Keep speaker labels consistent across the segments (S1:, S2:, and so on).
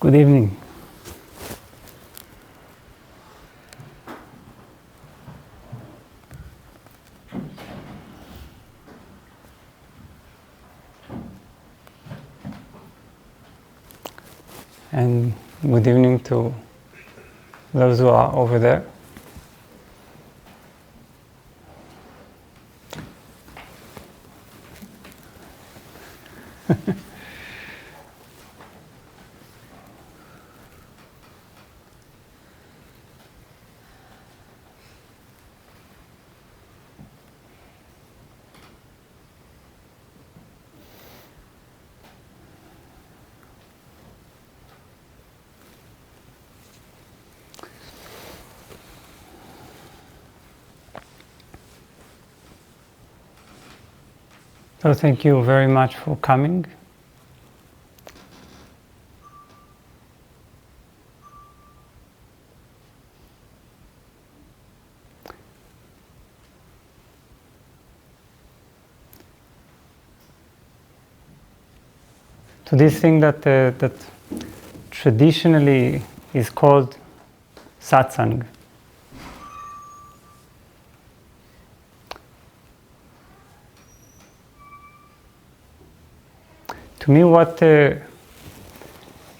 S1: Good evening. And good evening to those who are over there. So thank you very much for coming. To this thing that traditionally is called Satsang. To me, what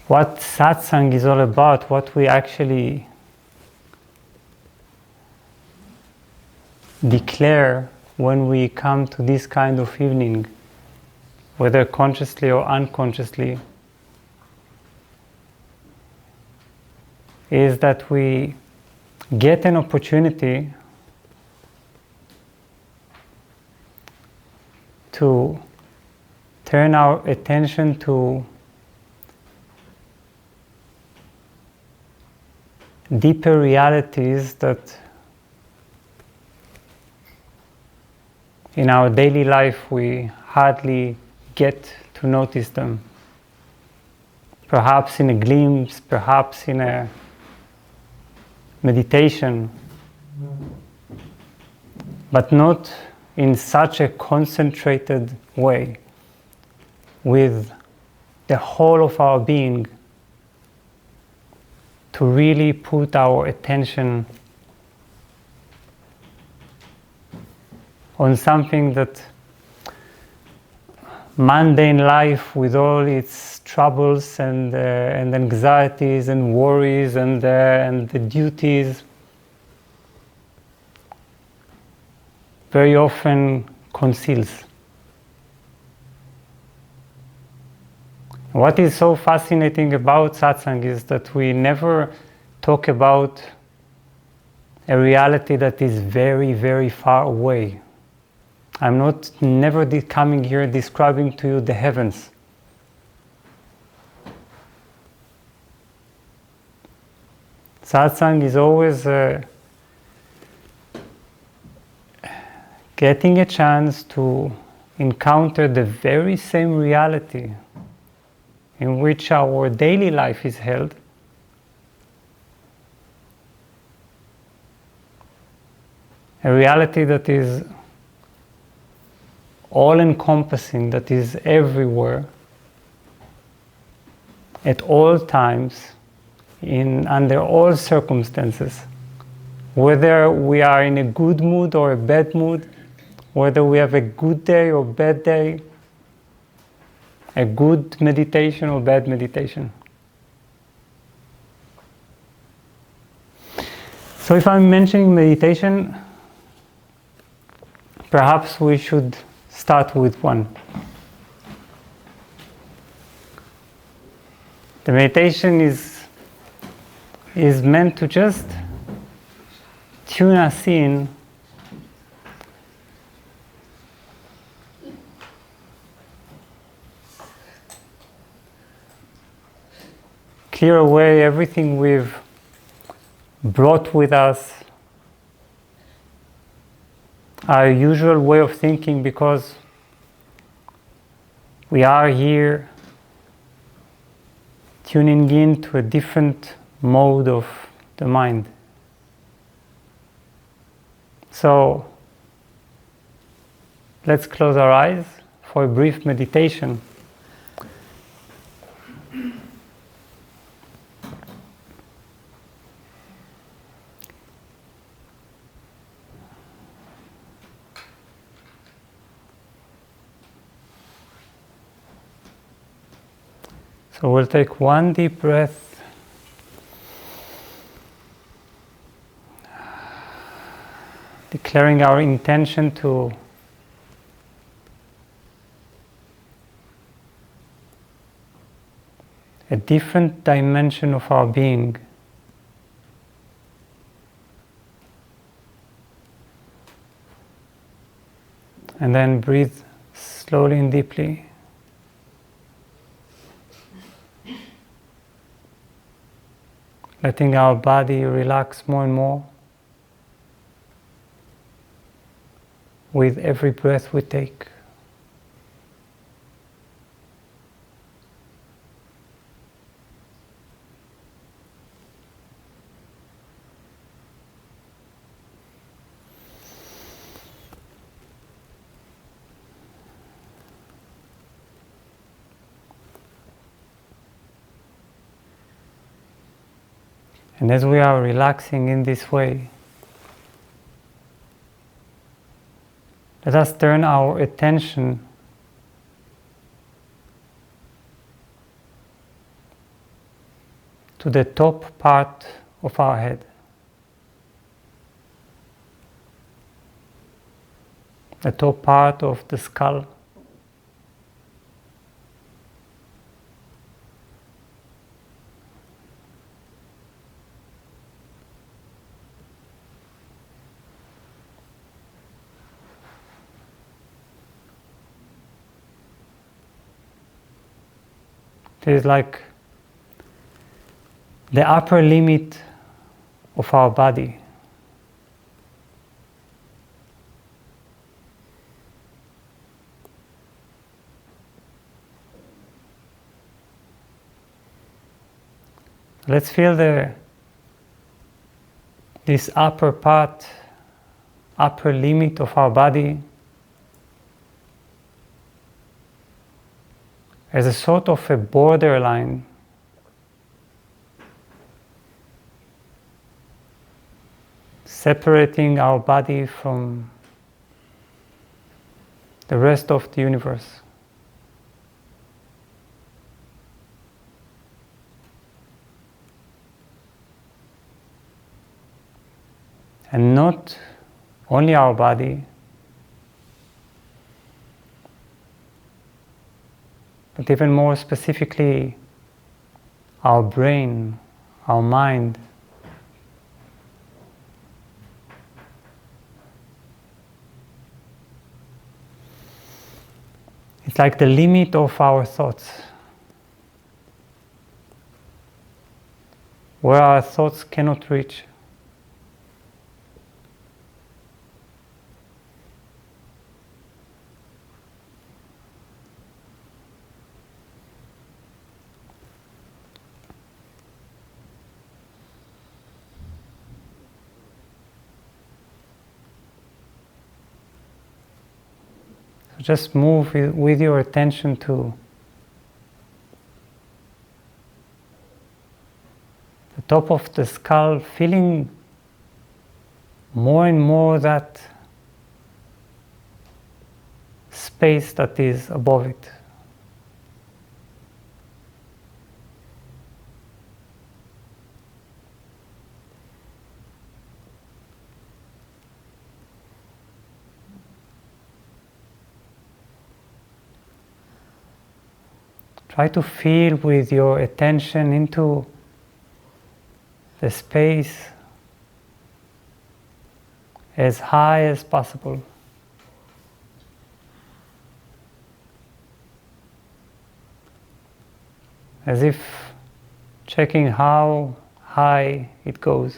S1: Satsang is all about, what we actually declare when we come to this kind of evening, whether consciously or unconsciously, is that we get an opportunity to turn our attention to deeper realities that in our daily life we hardly get to notice them. Perhaps in a glimpse, perhaps in a meditation, but not in such a concentrated way, with the whole of our being, to really put our attention on something that mundane life, with all its troubles and anxieties and worries and the duties, very often conceals. What is so fascinating about Satsang is that we never talk about a reality that is very, very far away. I'm never coming here describing to you the heavens. Satsang is always getting a chance to encounter the very same reality in which our daily life is held, a reality that is all-encompassing, that is everywhere, at all times, under all circumstances. Whether we are in a good mood or a bad mood, whether we have a good day or bad day, a good meditation or bad meditation. So if I'm mentioning meditation, perhaps we should start with one. The meditation is meant to just tune us in clear away everything we've brought with us, our usual way of thinking, because we are here tuning in to a different mode of the mind. So let's close our eyes for a brief meditation. So we'll take one deep breath. Declaring our intention to a different dimension of our being. And then breathe slowly and deeply. Letting our body relax more and more with every breath we take. And as we are relaxing in this way, let us turn our attention to the top part of our head. The top part of the skull. It is like the upper limit of our body. Let's feel this upper part, upper limit of our body as a sort of a borderline separating our body from the rest of the universe. And not only our body, but even more specifically, our brain, our mind. It's like the limit of our thoughts, where our thoughts cannot reach. Just move with your attention to the top of the skull, feeling more and more that space that is above it. Try to feel with your attention into the space as high as possible. As if checking how high it goes.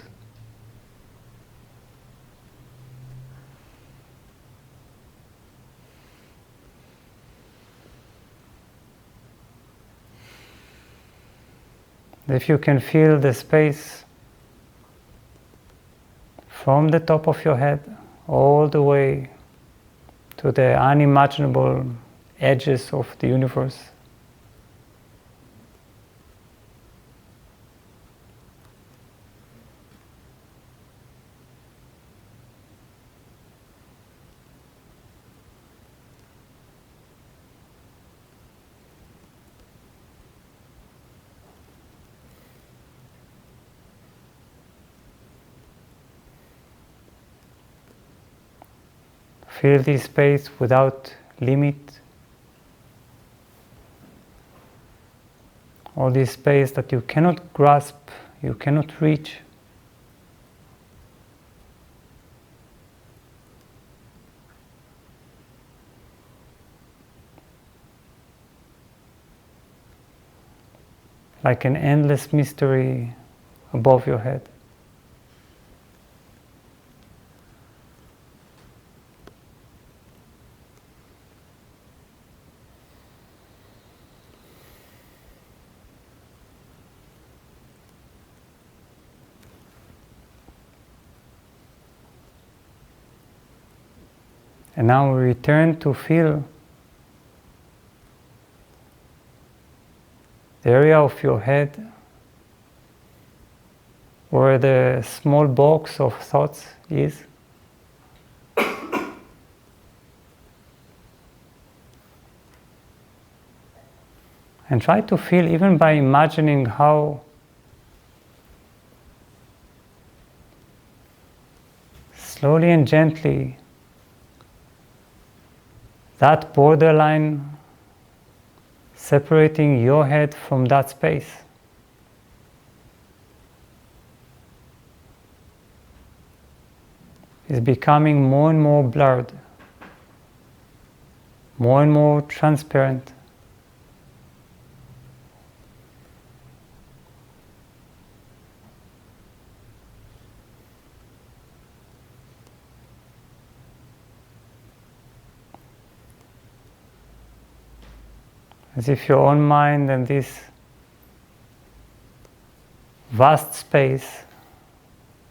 S1: If you can feel the space from the top of your head all the way to the unimaginable edges of the universe. Feel this space without limit. All this space that you cannot grasp, you cannot reach. Like an endless mystery above your head. And now we return to feel the area of your head where the small box of thoughts is. And try to feel, even by imagining how slowly and gently that borderline separating your head from that space is becoming more and more blurred, more and more transparent. As if your own mind and this vast space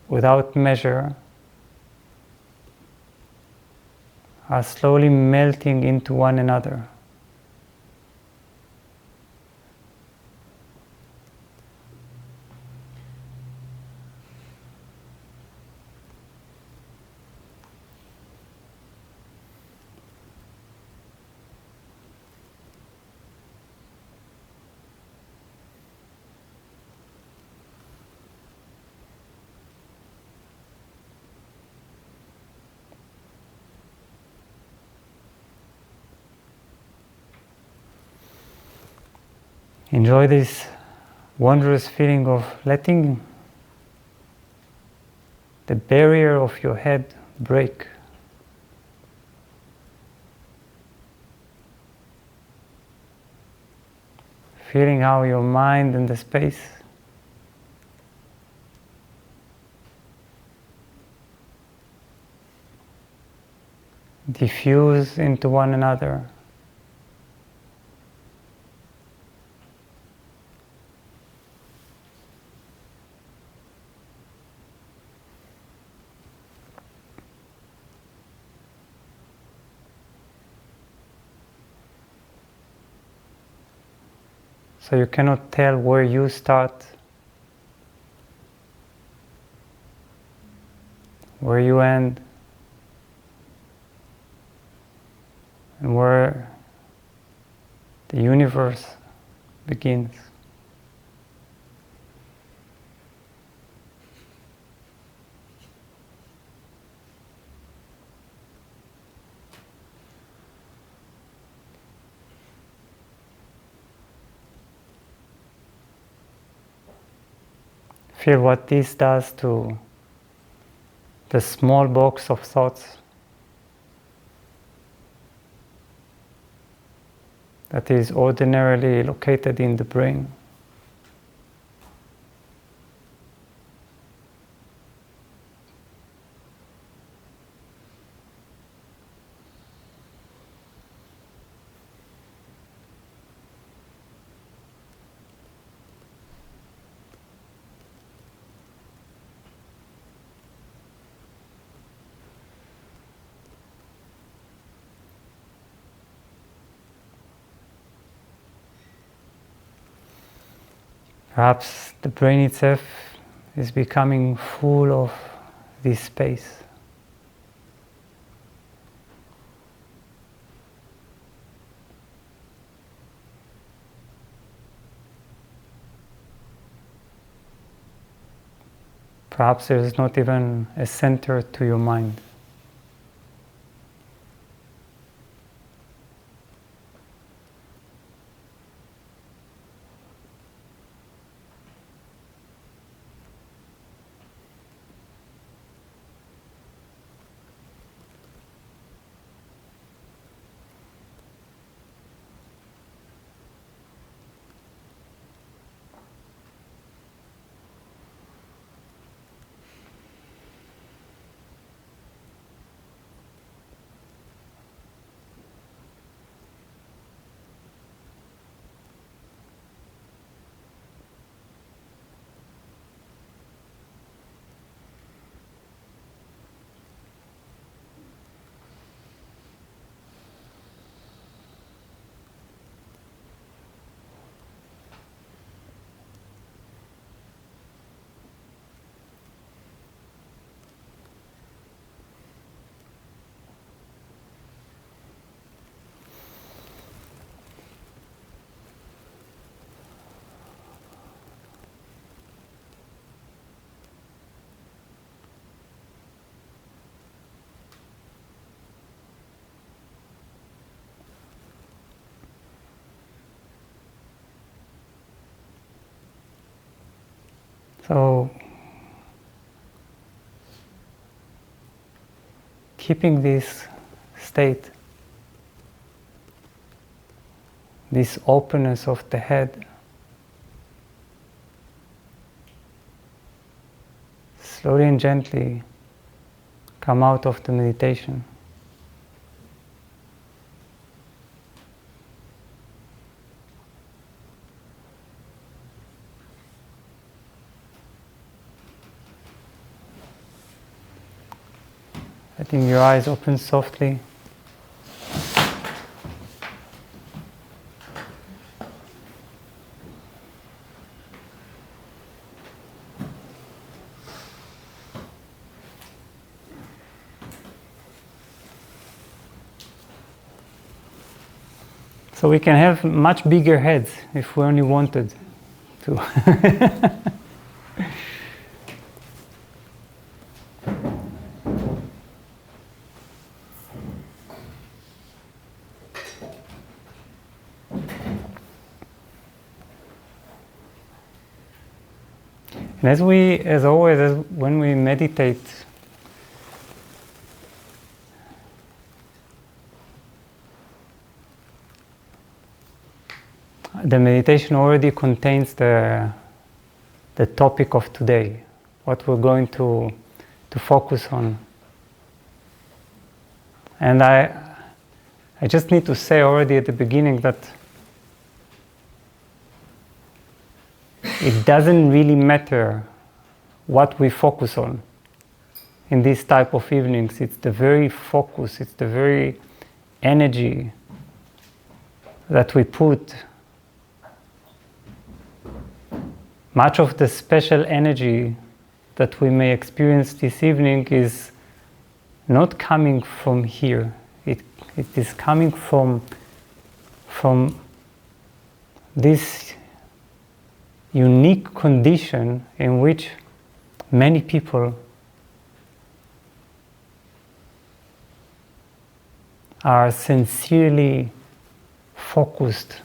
S1: without measure are slowly melting into one another. Enjoy this wondrous feeling of letting the barrier of your head break. Feeling how your mind and the space diffuse into one another. So you cannot tell where you start, where you end, and where the universe begins. Feel what this does to the small box of thoughts that is ordinarily located in the brain. Perhaps the brain itself is becoming full of this space. Perhaps there is not even a center to your mind. So keeping this state, this openness of the head, slowly and gently come out of the meditation. Letting your eyes open softly. So we can have much bigger heads if we only wanted to. And as always, when we meditate, the meditation already contains the topic of today, what we're going to focus on. And I just need to say already at the beginning that it doesn't really matter what we focus on in these type of evenings. It's the very focus, it's the very energy that we put. Much of the special energy that we may experience this evening is not coming from here. It is coming from this unique condition in which many people are sincerely focused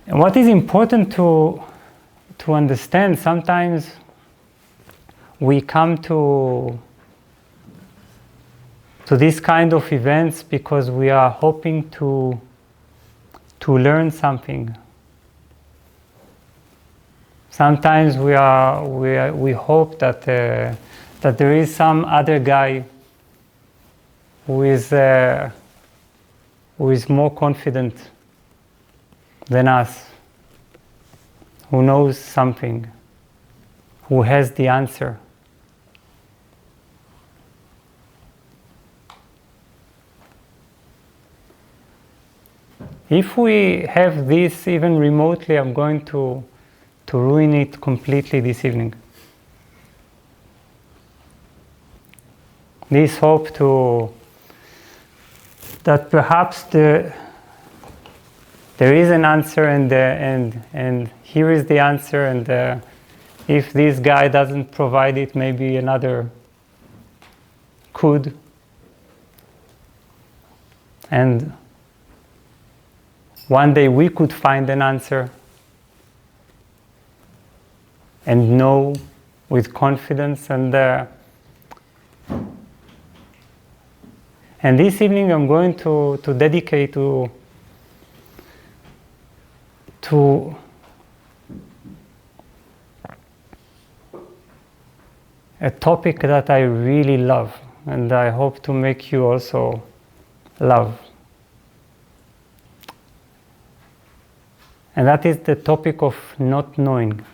S1: and what is important to understand, sometimes we come to this kind of events because we are hoping to learn something. Sometimes we hope that there is some other guy who is more confident than us, who knows something, who has the answer. If we have this even remotely, I'm going to ruin it completely this evening. This hope that perhaps there is an answer and here is the answer, and if this guy doesn't provide it, maybe another could. And one day we could find an answer and know with confidence. And this evening I'm going to dedicate to a topic that I really love, and I hope to make you also love. And that is the topic of not knowing.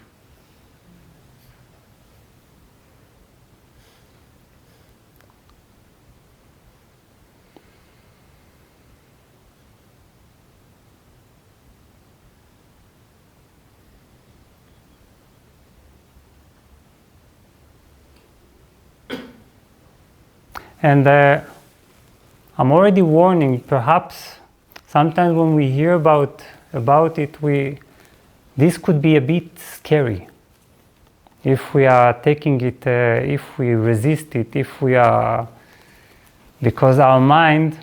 S1: And I'm already warning, perhaps sometimes when we hear about it, this could be a bit scary. If we are taking it, if we resist it, because our mind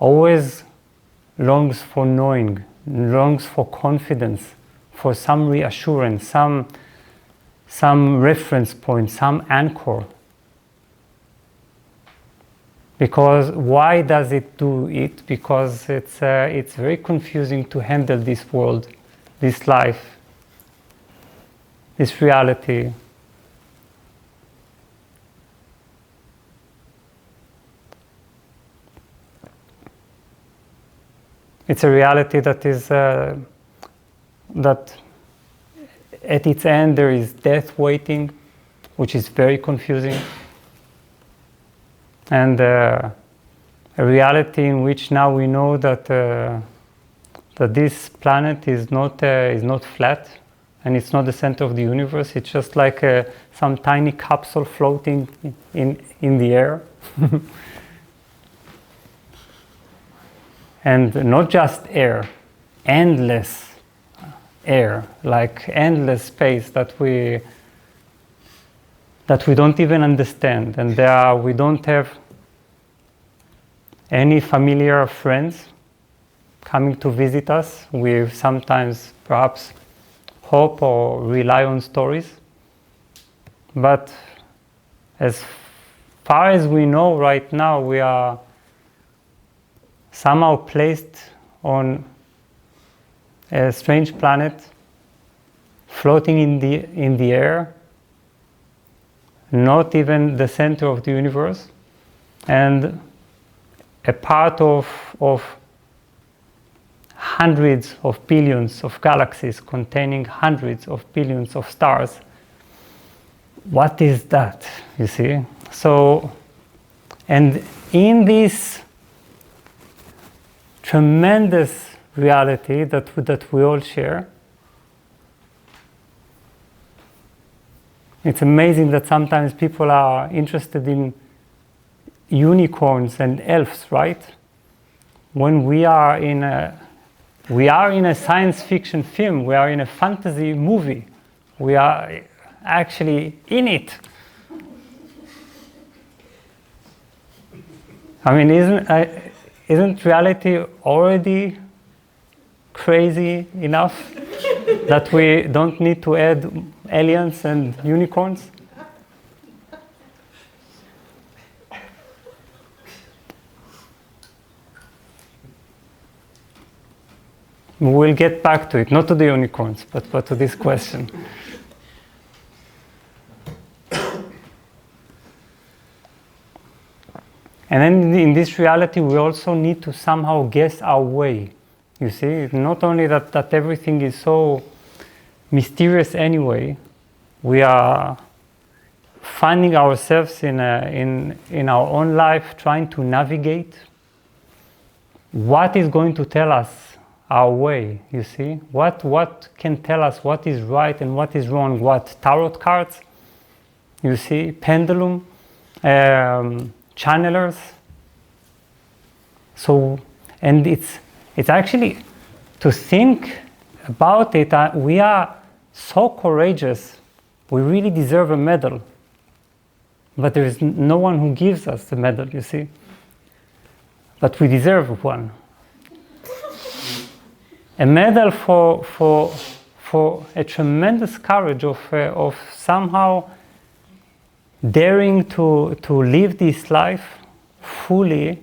S1: always longs for knowing, longs for confidence, for some reassurance, some reference point, some anchor. Because why does it do it? Because it's very confusing to handle this world, this life, this reality. It's a reality that is that at its end there is death waiting, which is very confusing, and a reality in which now we know that that this planet is not flat, and it's not the center of the universe. It's just like some tiny capsule floating in the air. And not just air, endless air, like endless space that we don't even understand. And we don't have any familiar friends coming to visit us. We sometimes perhaps hope or rely on stories. But as far as we know right now, we are somehow placed on a strange planet, floating in the air, not even the center of the universe, and a part of hundreds of billions of galaxies containing hundreds of billions of stars. What is that, you see? So, and in this tremendous reality that we all share, it's amazing that sometimes people are interested in unicorns and elves, right? When we are in a science fiction film, we are in a fantasy movie, we are actually in it. I mean, isn't reality already crazy enough that we don't need to add aliens and unicorns? We'll get back to it, not to the unicorns, but to this question. And then in this reality, we also need to somehow guess our way. You see, not only that everything is so mysterious anyway, we are finding ourselves in our own life trying to navigate what is going to tell us our way, you see? What can tell us what is right and what is wrong? What? Tarot cards? You see? Pendulum? Channelers? So, and it's actually, to think about it, we are so courageous, we really deserve a medal. But there is no one who gives us the medal, you see? But we deserve one. A medal for a tremendous courage of somehow daring to live this life fully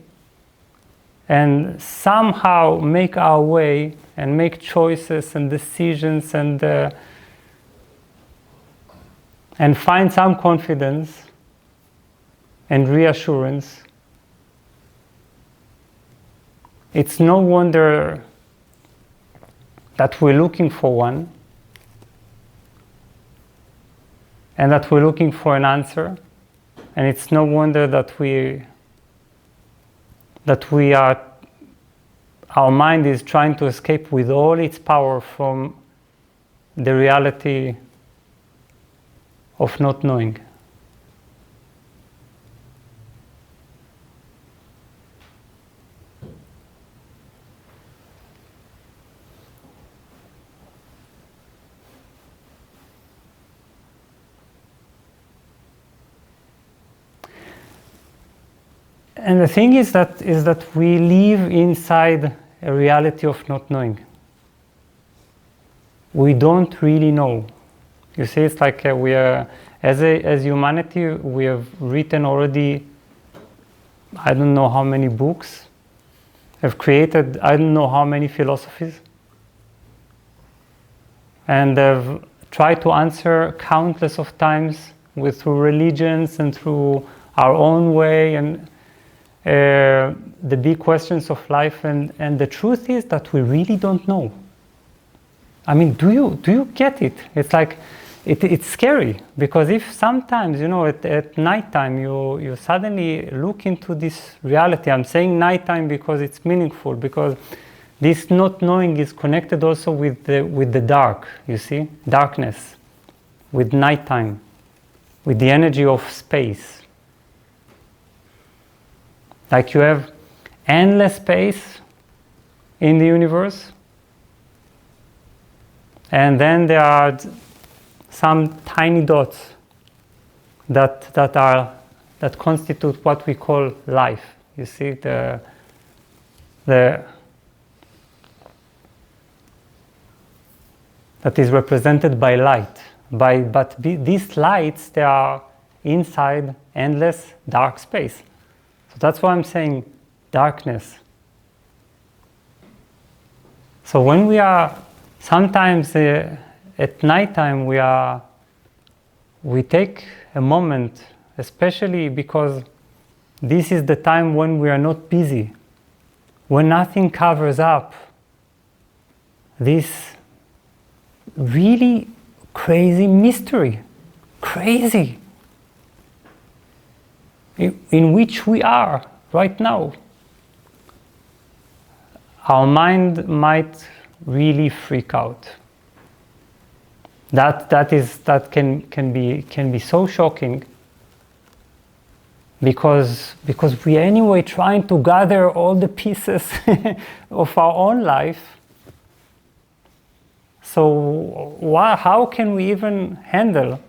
S1: and somehow make our way and make choices and decisions and find some confidence and reassurance. It's no wonder that we're looking for one and that we're looking for an answer, and it's no wonder that our mind is trying to escape with all its power from the reality of not knowing. And the thing is that we live inside a reality of not knowing. We don't really know. You see, it's like we are, as humanity, we have written already, I don't know how many books, have created I don't know how many philosophies, and have tried to answer countless of times through religions and through our own way and the big questions of life, and the truth is that we really don't know. I mean, do you get it? It's like it's scary, because if sometimes, you know, at nighttime you suddenly look into this reality. I'm saying nighttime because it's meaningful, because this not knowing is connected also with the dark. You see, darkness, with nighttime, with the energy of space. Like you have endless space in the universe, and then there are some tiny dots that constitute what we call life. You see, that is represented by light. But these lights, they are inside endless dark space. So that's why I'm saying darkness. So when we are sometimes at nighttime, we take a moment, especially because this is the time when we are not busy, when nothing covers up this really crazy mystery, crazy, in which we are right now. Our mind might really freak out. That can be so shocking, because we are anyway trying to gather all the pieces of our own life. So how can we even handle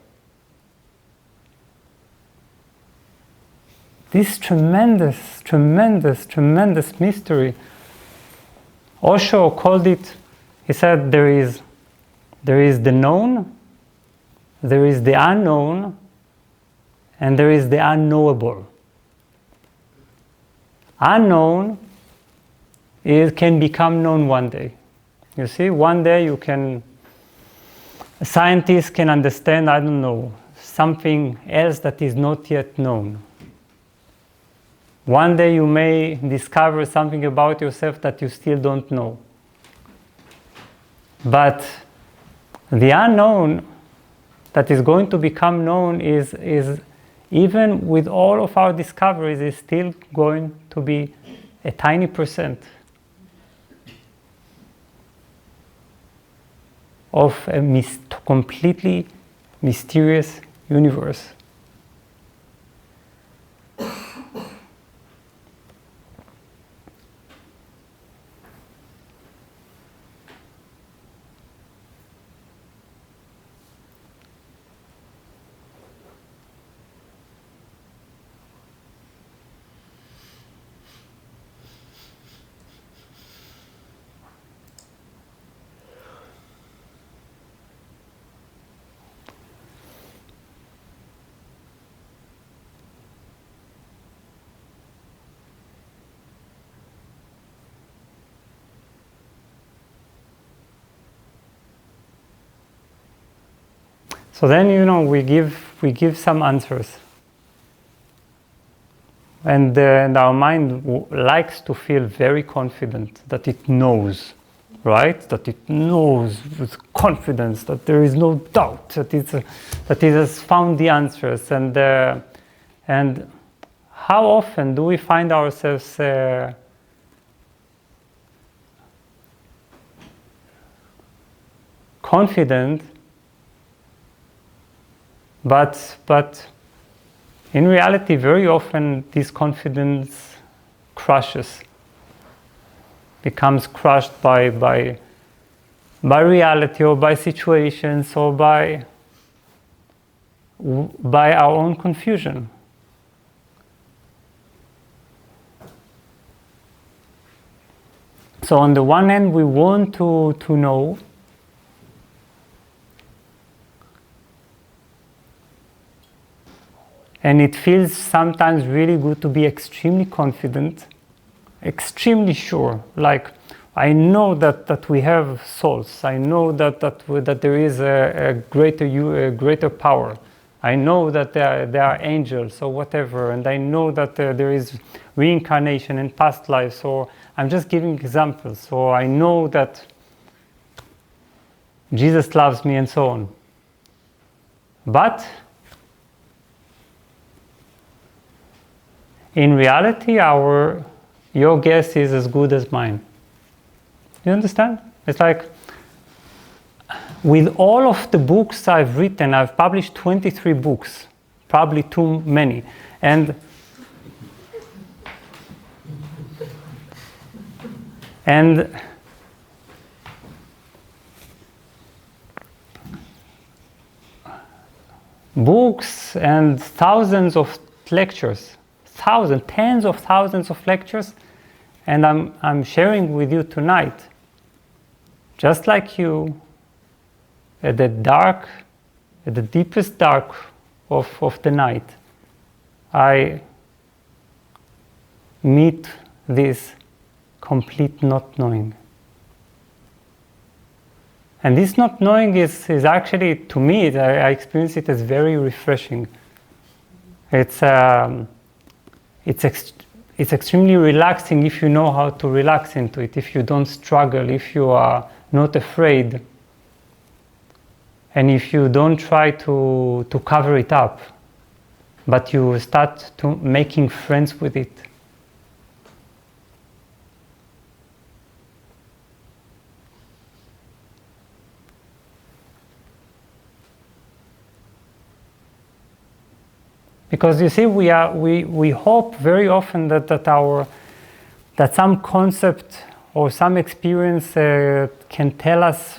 S1: this tremendous, tremendous, tremendous mystery? Osho called it, he said, there is the known, there is the unknown, and there is the unknowable. Unknown can become known one day. You see, one day a scientist can understand, I don't know, something else that is not yet known. One day you may discover something about yourself that you still don't know. But the unknown that is going to become known is even with all of our discoveries, is still going to be a tiny percent of a completely mysterious universe. So then, you know, we give some answers, and our mind likes to feel very confident that it knows, right? That it knows with confidence, that there is no doubt that it has found the answers. And how often do we find ourselves confident? But in reality, very often this confidence becomes crushed by reality, or by situations, or by our own confusion. So on the one hand, we want to know, and it feels sometimes really good to be extremely confident, extremely sure. Like, I know that we have souls. I know that there is a greater power. I know that there are angels or whatever, and I know that there is reincarnation and past lives. Or I'm just giving examples. So I know that Jesus loves me and so on. But in reality, your guess is as good as mine. You understand? It's like, with all of the books I've written, I've published 23 books, probably too many. And books and thousands of lectures, tens of thousands of lectures, and I'm sharing with you tonight, just like you, at the deepest dark of the night, I meet this complete not knowing. And this not knowing is actually, to me, I experience it as very refreshing. It's extremely relaxing if you know how to relax into it, if you don't struggle, if you are not afraid, and if you don't try to cover it up, but you start to making friends with it. Because you see, we hope very often that some concept or some experience can tell us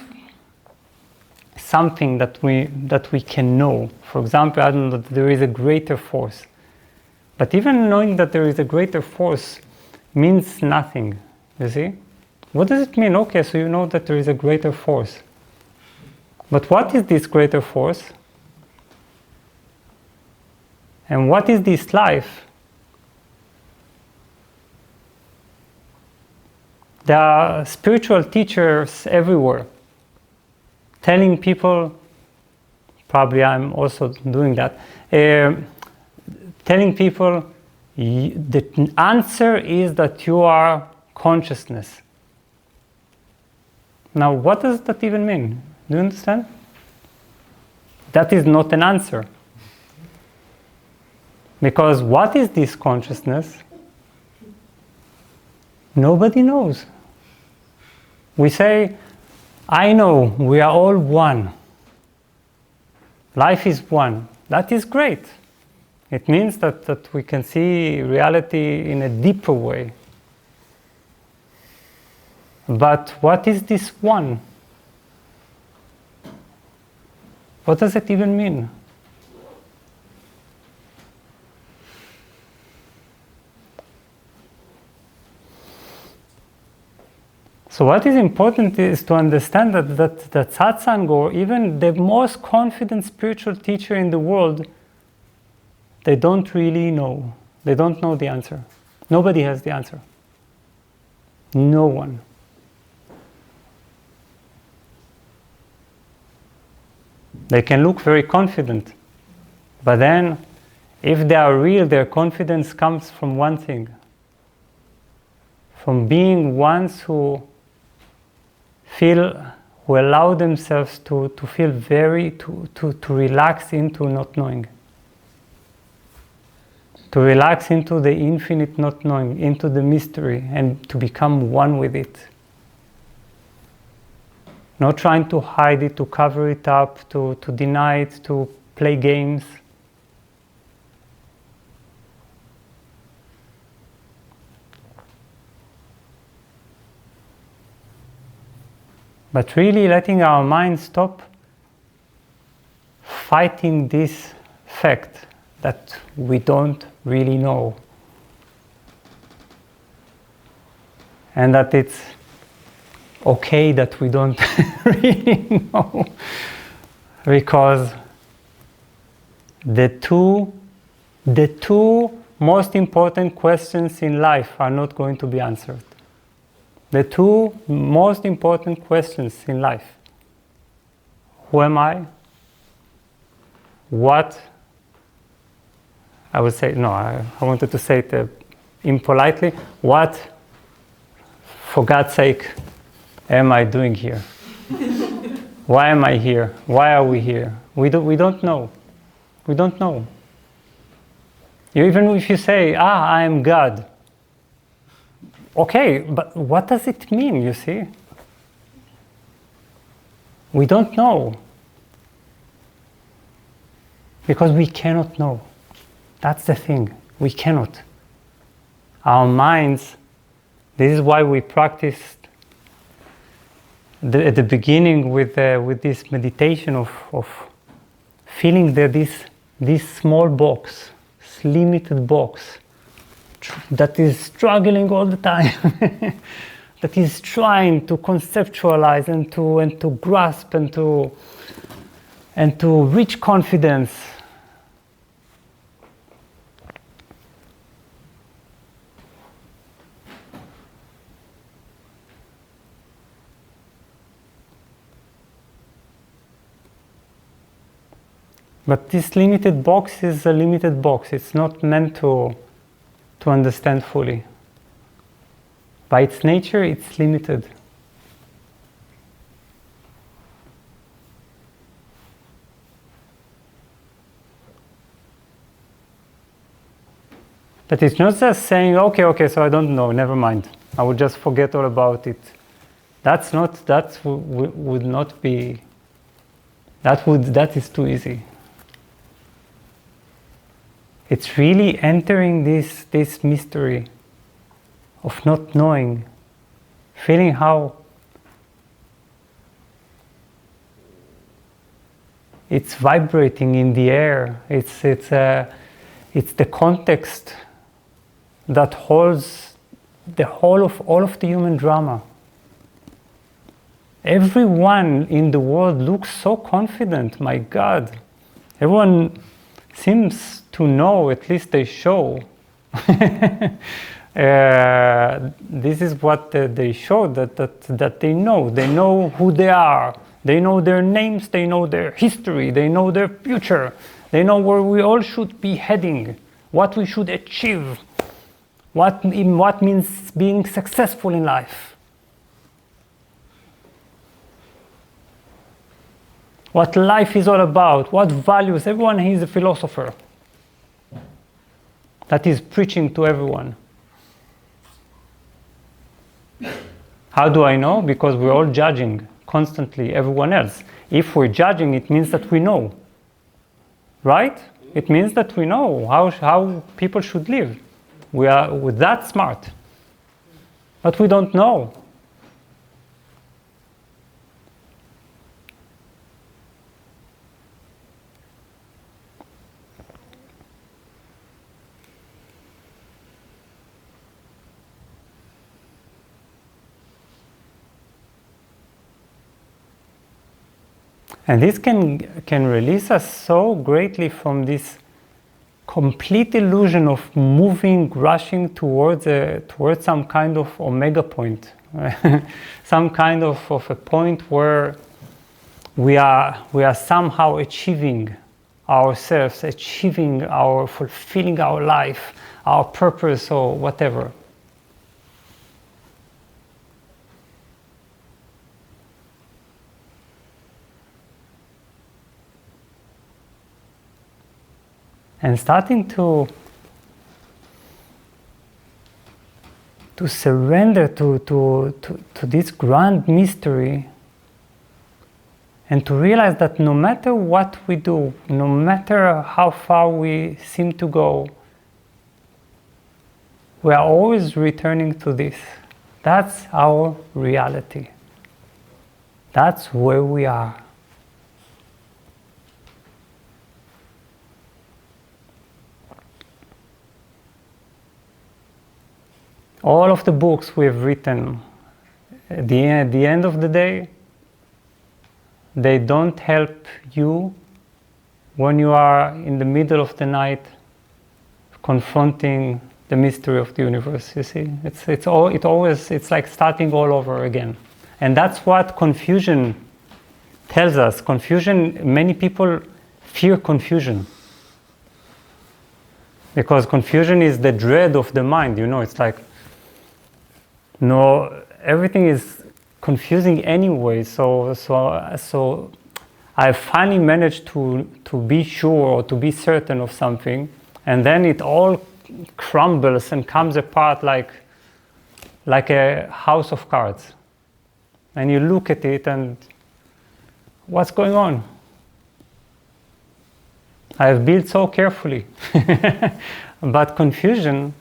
S1: something that we can know. For example, I don't know, that there is a greater force. But even knowing that there is a greater force means nothing. You see, what does it mean? Okay, so you know that there is a greater force. But what is this greater force? And what is this life? There are spiritual teachers everywhere telling people, probably I'm also doing that, telling people the answer is that you are consciousness. Now, what does that even mean? Do you understand? That is not an answer. Because what is this consciousness? Nobody knows. We say, I know, we are all one. Life is one. That is great. It means that we can see reality in a deeper way. But what is this one? What does it even mean? So what is important is to understand that Satsang, or even the most confident spiritual teacher in the world, they don't really know. They don't know the answer. Nobody has the answer. No one. They can look very confident, but then if they are real, their confidence comes from one thing, from being ones who allow themselves to feel to relax into not knowing. To relax into the infinite not knowing, into the mystery, and to become one with it. Not trying to hide it, to cover it up, to deny it, to play games. But really letting our mind stop fighting this fact that we don't really know. And that okay that we don't really know, because the two most important questions in life are not going to be answered. The two most important questions in life: who am I? What? I would say, no, I wanted to say it impolitely. What, for God's sake, am I doing here? Why am I here? Why are we here? We don't know. We don't know. Even if you say, I am God. Okay, but what does it mean, you see? We don't know. Because we cannot know. That's the thing. We cannot. Our minds, this is why we practiced at the beginning with this meditation of feeling that this small box, this limited box, that is struggling all the time, that is trying to conceptualize and to grasp and to reach confidence. But this limited box is a limited box. It's not meant to understand fully. By its nature, it's limited. But it's not just saying, okay, so I don't know, never mind. I will just forget all about it. That would not be, that is too easy. It's really entering this mystery of not knowing, feeling how it's vibrating in the air. It's the context that holds the whole of all of the human drama. Everyone in the world looks so confident, my God. Everyone seems to know, at least they show. This is what they show, that they know who they are. They know their names, they know their history, they know their future. They know where we all should be heading, what we should achieve, what means being successful in life. What life is all about, what values. Everyone is a philosopher that is preaching to everyone. How do I know? Because we're all judging constantly everyone else. If we're judging, it means that we know. Right? It means that we know how people should live. We're that smart. But we don't know. And this can release us so greatly from this complete illusion of moving, rushing towards some kind of omega point, some kind of a point where we are somehow achieving ourselves, fulfilling our life, our purpose, or whatever. And starting to surrender to this grand mystery, and to realize that no matter what we do, no matter how far we seem to go, we are always returning to this. That's our reality. That's where we are. All of the books we have written at the end of the day, they don't help you when you are in the middle of the night confronting the mystery of the universe. You see, it's like starting all over again. And that's what confusion tells us. Confusion, many people fear confusion. Because confusion is the dread of the mind, it's like, no, everything is confusing anyway, so I finally managed to be sure or to be certain of something, and then it all crumbles and comes apart like a house of cards. And you look at it and what's going on? I have built so carefully. But confusion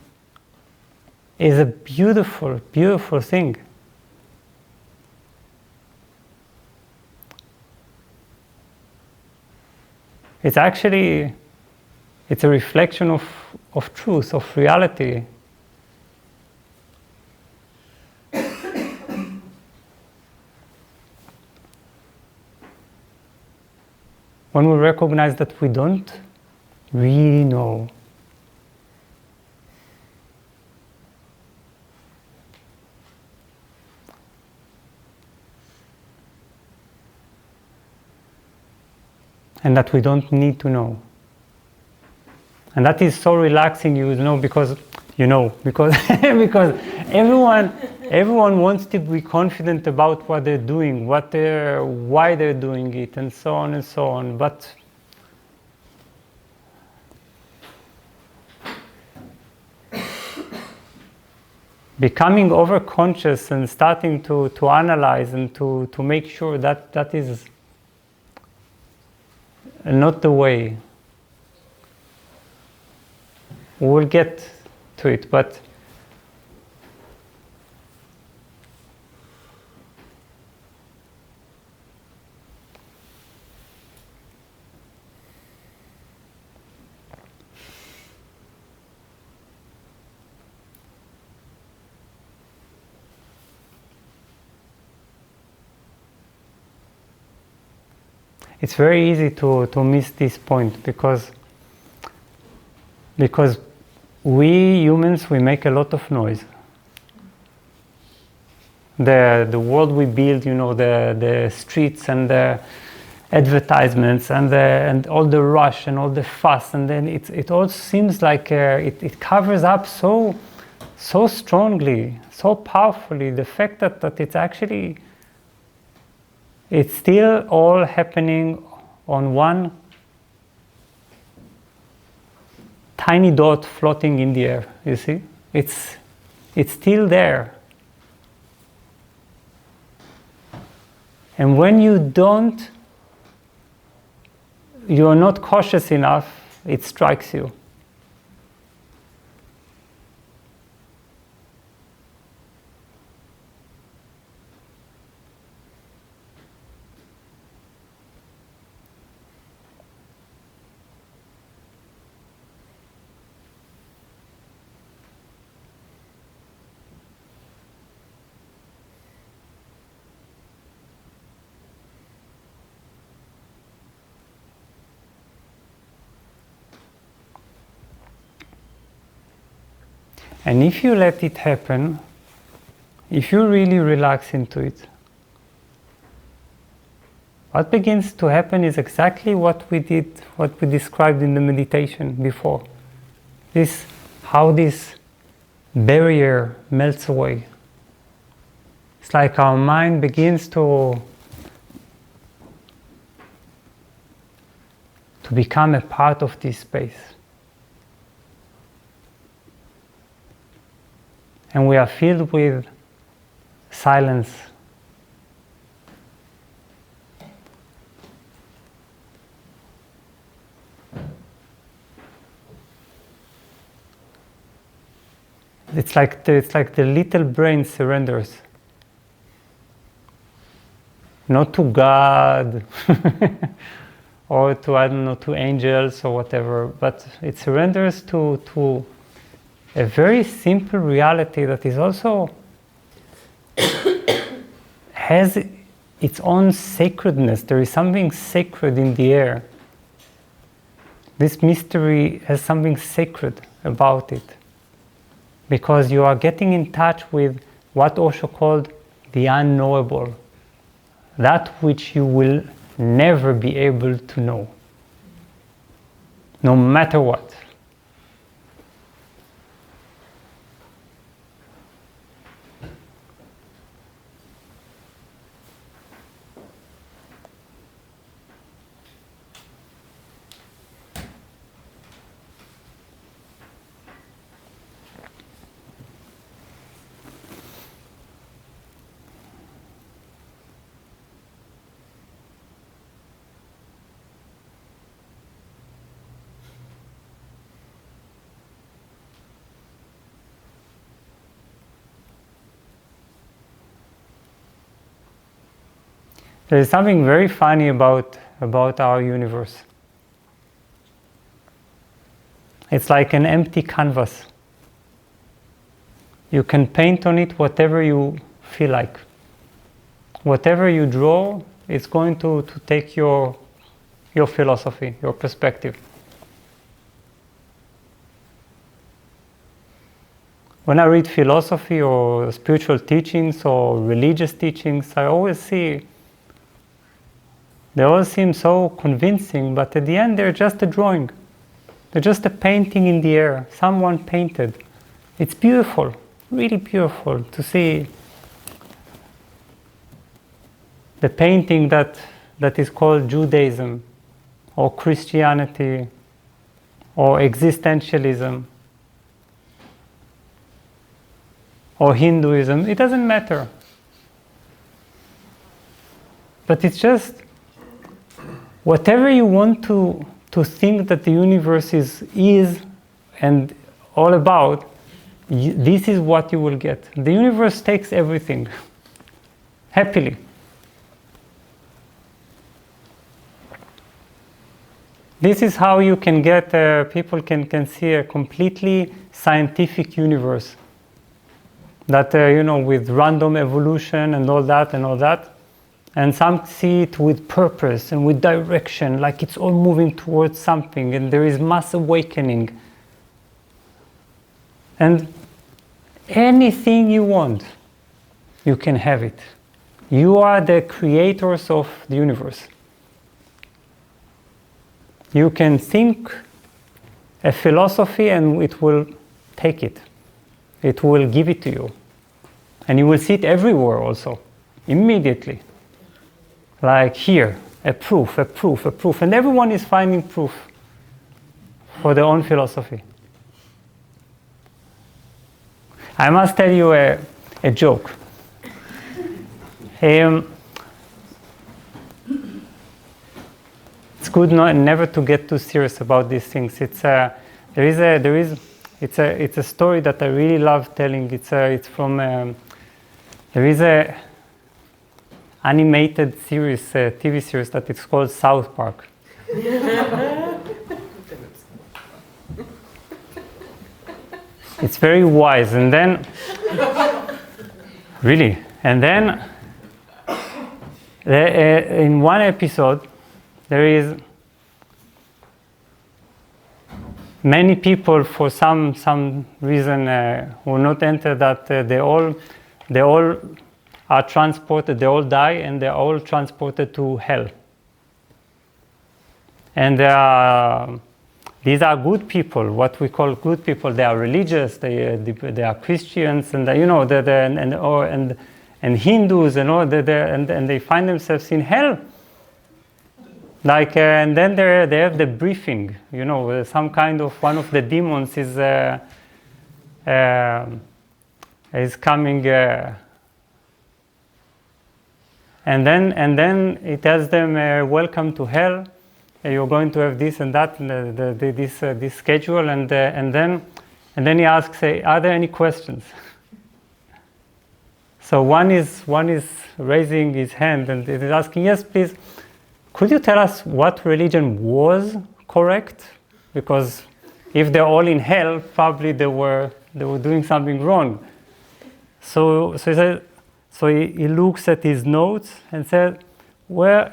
S1: is a beautiful, beautiful thing. It's a reflection of truth, of reality. When we recognize that we don't really know, and that we don't need to know. And that is so relaxing, because because everyone wants to be confident about what they're doing, why they're doing it, and so on and so on. But becoming overconscious and starting to analyze and to make sure that is not the way. We'll get to it, but it's very easy to miss this point because we humans, we make a lot of noise. The world we build, the streets and the advertisements and all the rush and all the fuss, and then it all seems like it covers up so strongly, so powerfully the fact that it's still all happening on one tiny dot floating in the air. You see, it's still there. And when you're not cautious enough, it strikes you. And if you let it happen, if you really relax into it, what begins to happen is exactly what we described in the meditation before. How this barrier melts away. It's like our mind begins to become a part of this space. And we are filled with silence. It's like the little brain surrenders. Not to God or to angels or whatever, but it surrenders to a very simple reality that is also has its own sacredness. There is something sacred in the air. This mystery has something sacred about it, because you are getting in touch with what Osho called the unknowable, that which you will never be able to know, no matter what. There is something very funny about our universe. It's like an empty canvas. You can paint on it whatever you feel like. Whatever you draw, it's going to take your philosophy, your perspective. When I read philosophy or spiritual teachings or religious teachings, I always see they all seem so convincing, but at the end they're just a drawing. They're just a painting in the air. Someone painted. It's beautiful, really beautiful to see the painting that is called Judaism or Christianity or existentialism or Hinduism. It doesn't matter. But it's just whatever you want to think that the universe is and all about, this is what you will get. The universe takes everything, happily. This is how you can get, people can see a completely scientific universe. That, with random evolution and all that. And some see it with purpose and with direction, like it's all moving towards something, and there is mass awakening. And anything you want, you can have it. You are the creators of the universe. You can think a philosophy and it will take it. It will give it to you. And you will see it everywhere also, immediately. Like here, a proof. And everyone is finding proof for their own philosophy. I must tell you a joke. It's good never to get too serious about these things. It's a story that I really love telling. It's from there is a animated series, TV series that it's called South Park. It's very wise, and then really, and then in one episode there is many people for some reason will not enter that they all are transported, they all die, and they're all transported to hell. And these are good people, what we call good people. They are religious, they are Christians, and and Hindus, and all, and they find themselves in hell. Like, and then they have the briefing. Some kind of one of the demons is coming. And then it tells them, welcome to hell. You're going to have this and that, and this schedule, and then he asks, are there any questions? So one is raising his hand and is asking, yes, please. Could you tell us what religion was correct? Because if they're all in hell, probably they were doing something wrong. So he said. So he looks at his notes and says, well,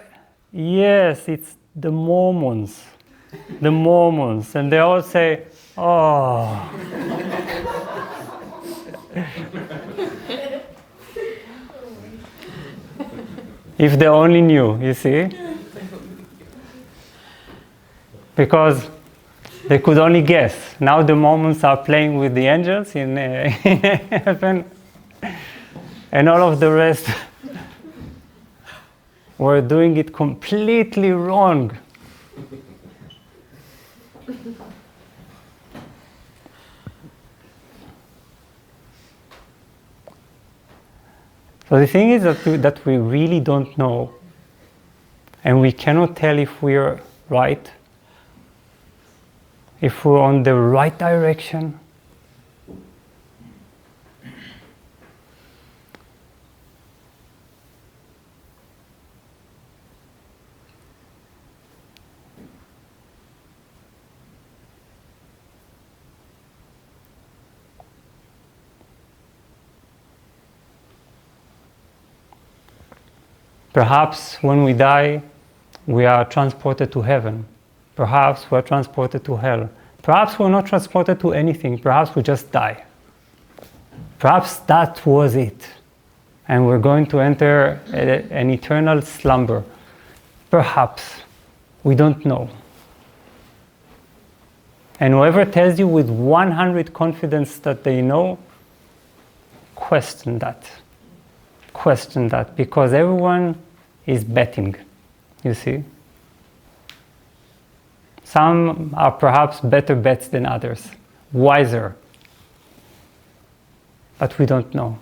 S1: yes, it's the Mormons. The Mormons. And they all say, oh. If they only knew, you see? Because they could only guess. Now the Mormons are playing with the angels in heaven, and all of the rest were doing it completely wrong. So the thing is that we really don't know, and we cannot tell if we are right, if we're on the right direction. Perhaps when we die, we are transported to heaven. Perhaps we're transported to hell. Perhaps we're not transported to anything. Perhaps we just die. Perhaps that was it. And we're going to enter an eternal slumber. Perhaps. We don't know. And whoever tells you with 100% confidence that they know, question that. Question that, because everyone is betting, you see. Some are perhaps better bets than others, wiser, but we don't know.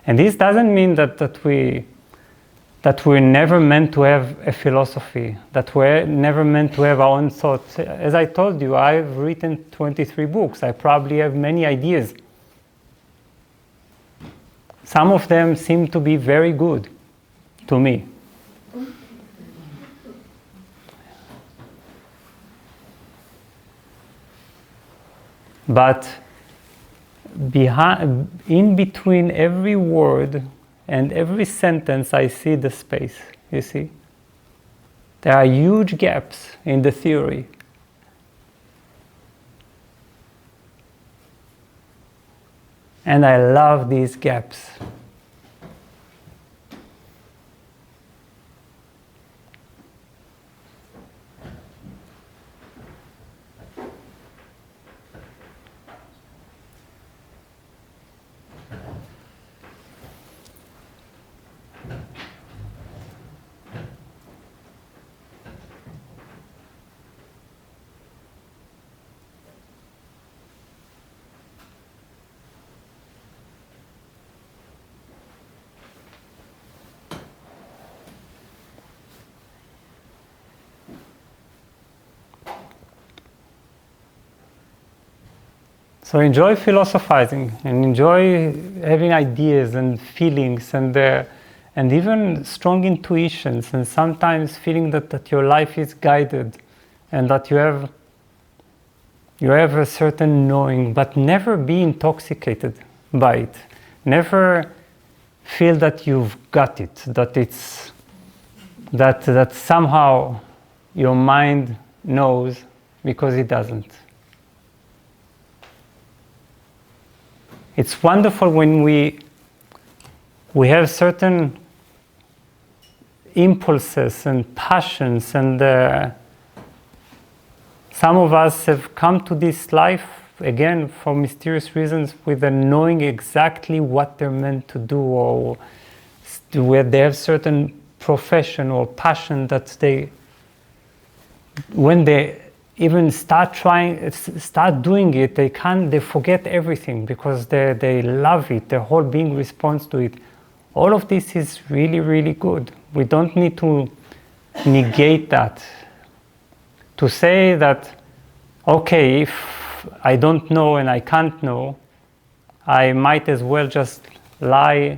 S1: And this doesn't mean that we're never meant to have a philosophy, that we're never meant to have our own thoughts. As I told you, I've written 23 books. I probably have many ideas. Some of them seem to be very good to me. But in between every word and every sentence, I see the space, you see? There are huge gaps in the theory. And I love these gaps. So enjoy philosophizing and enjoy having ideas and feelings and even strong intuitions, and sometimes feeling that your life is guided and that you have a certain knowing, but never be intoxicated by it. Never feel that you've got it, that somehow your mind knows, because it doesn't. It's wonderful when we have certain impulses and passions, and some of us have come to this life, again, for mysterious reasons, with a knowing exactly what they're meant to do, or where they have certain profession or passion that when they even start doing it, they forget everything because they love it. Their whole being responds to it. All of this is really, really good. We don't need to negate that. To say that, okay, if I don't know and I can't know, I might as well just lie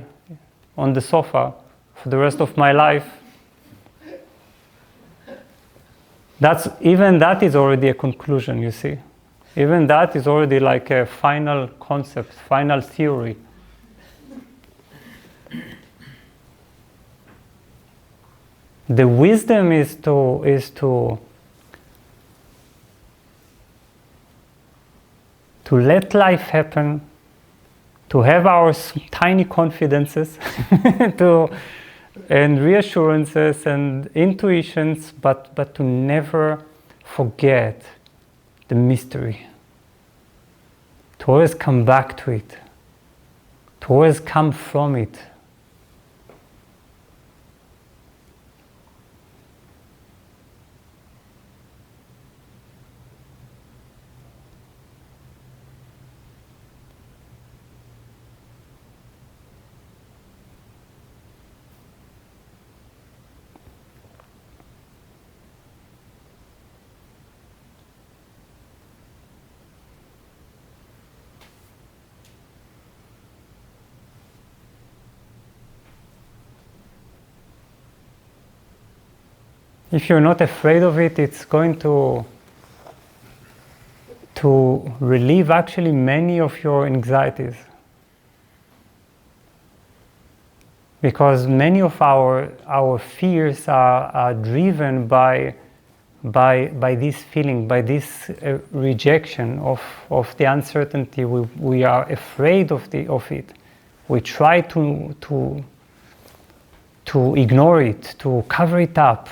S1: on the sofa for the rest of my life. Even that is already a conclusion, you see. Even that is already like a final concept, final theory. The wisdom is to let life happen, to have our tiny confidences, and reassurances and intuitions, but to never forget the mystery. To always come back to it. To always come from it. If you're not afraid of it, it's going to relieve actually many of your anxieties. Because many of our fears are driven by this feeling, by this rejection of the uncertainty. We are afraid of it. We try to ignore it, to cover it up.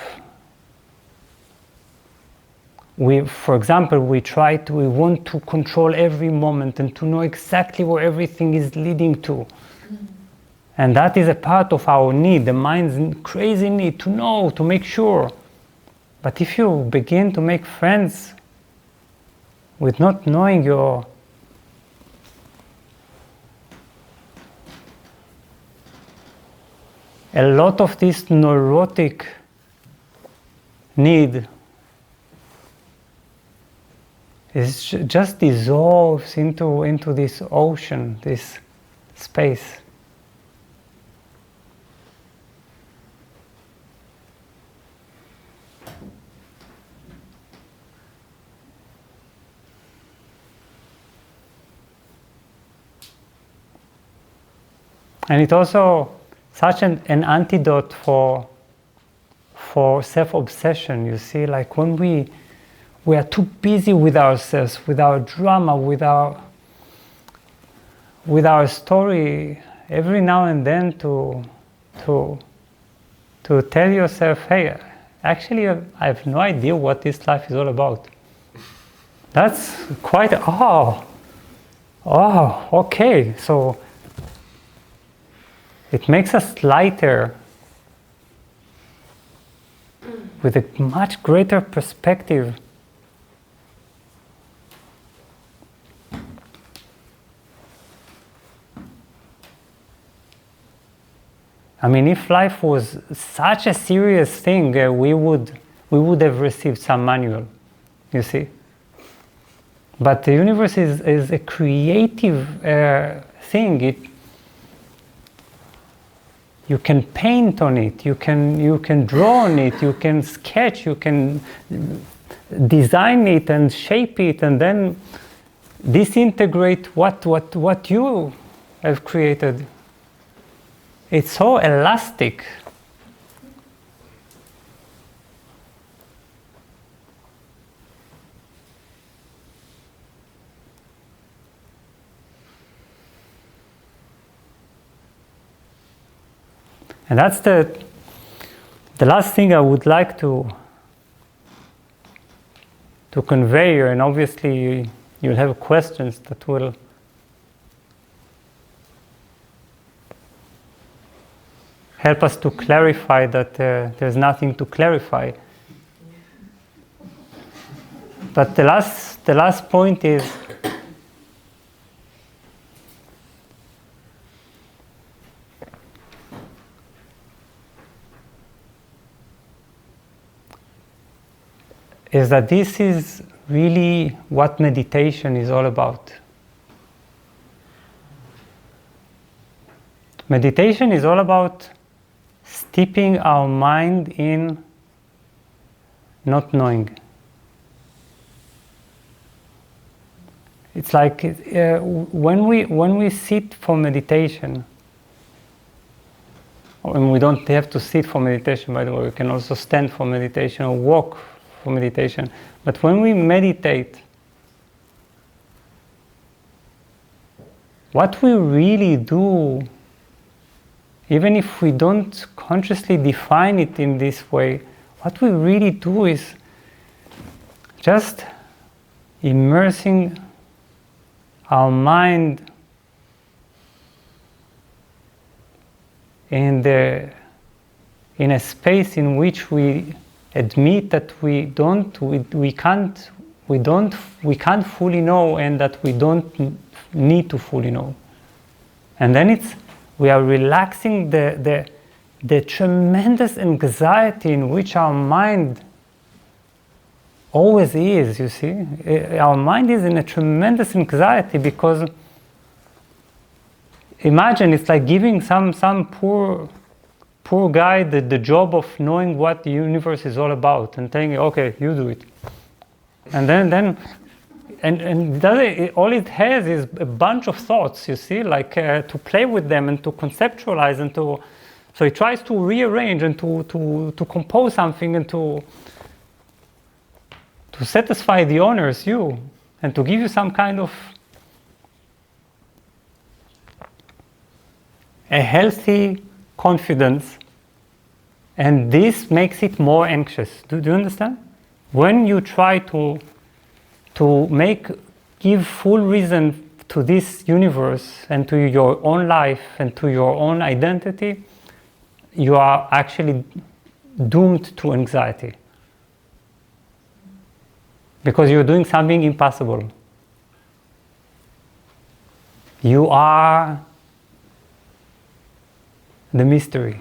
S1: For example, we want to control every moment and to know exactly where everything is leading to. And that is a part of our need, the mind's crazy need to know, to make sure. But if you begin to make friends with not knowing a lot of this neurotic need just dissolves into this ocean, this space. And it's also such an antidote for self-obsession, you see, like when we are too busy with ourselves, with our drama, with our story, every now and then to tell yourself, hey, actually I have no idea what this life is all about. That's quite, okay, so it makes us lighter with a much greater perspective. I mean, if life was such a serious thing, we would have received some manual, you see. But the universe is a creative thing. You can paint on it, you can draw on it, you can sketch, you can design it and shape it, and then disintegrate what you have created. It's so elastic. And that's the last thing I would like to convey here, and obviously you'll have questions that will help us to clarify that there's nothing to clarify. But the last point is that this is really what meditation is all about. Meditation is all about steeping our mind in not knowing. It's like when we sit for meditation, and we don't have to sit for meditation, by the way, we can also stand for meditation or walk for meditation. But when we meditate, what we really do, even if we don't consciously define it in this way, what we really do is just immersing our mind in a space in which we admit that we can't fully know, and that we don't need to fully know. And then we are relaxing the tremendous anxiety in which our mind always is, you see. Our mind is in a tremendous anxiety because imagine it's like giving some poor guy the job of knowing what the universe is all about and telling, okay, you do it. And then all it has is a bunch of thoughts, you see, like to play with them and to conceptualize and to, so it tries to rearrange and to compose something and to satisfy the owners, you, and to give you some kind of a healthy confidence, and this makes it more anxious. Do you understand? When you try to give full reason to this universe and to your own life and to your own identity, you are actually doomed to anxiety. Because you're doing something impossible. You are the mystery.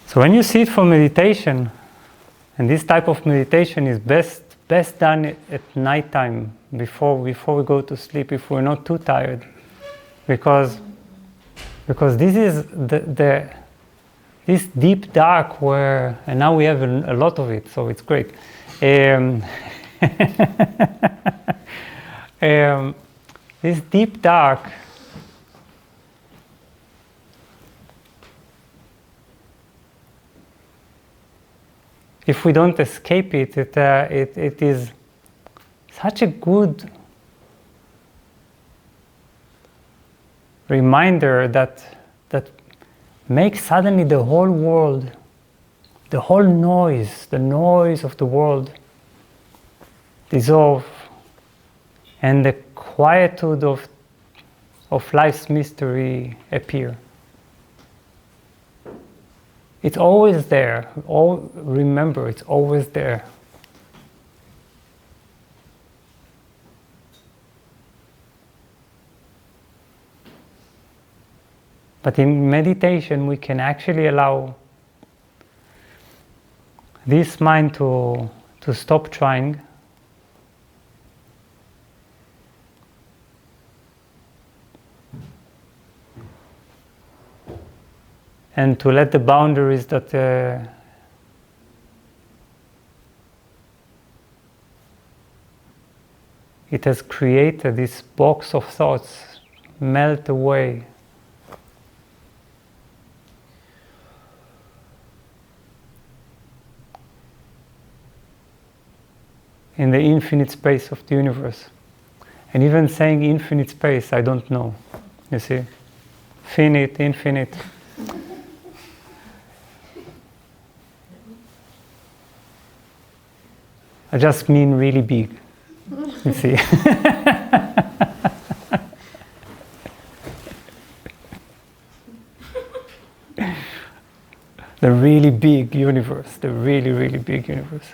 S1: So when you sit for meditation, and this type of meditation is best done at nighttime before we go to sleep, if we're not too tired, because this is this deep dark where, and now we have a lot of it, so it's great. This deep dark if we don't escape it, it is such a good reminder that makes suddenly the whole world, the whole noise, the noise of the world dissolve, and the quietude of life's mystery appear. It's always there. Remember, it's always there. But in meditation, we can actually allow this mind to stop trying, and to let the boundaries that it has created, this box of thoughts, melt away. In the infinite space of the universe. And even saying infinite space, I don't know. You see? Finite, infinite. I just mean really big, you see. The really big universe, the really, really big universe.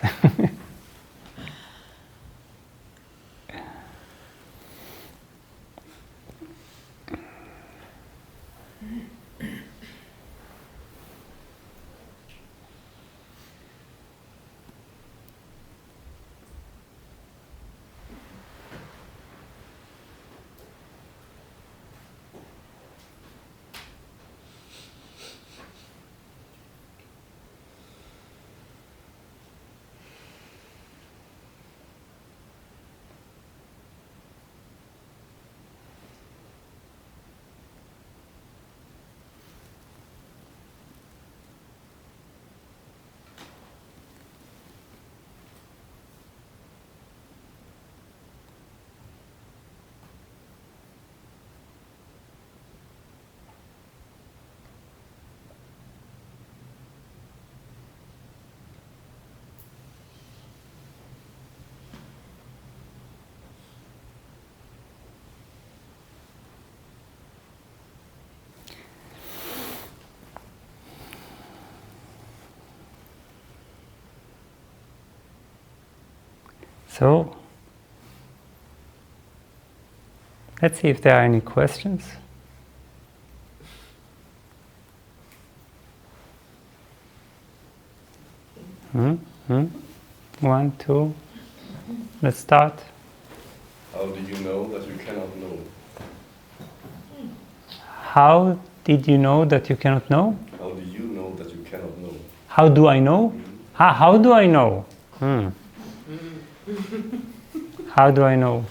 S1: So, let's see if there are any questions. One, two. Let's start.
S2: How do you know that you cannot know?
S1: How did you know that you cannot know?
S2: How do you know that you cannot know?
S1: How do I know? How do I know? How do I know?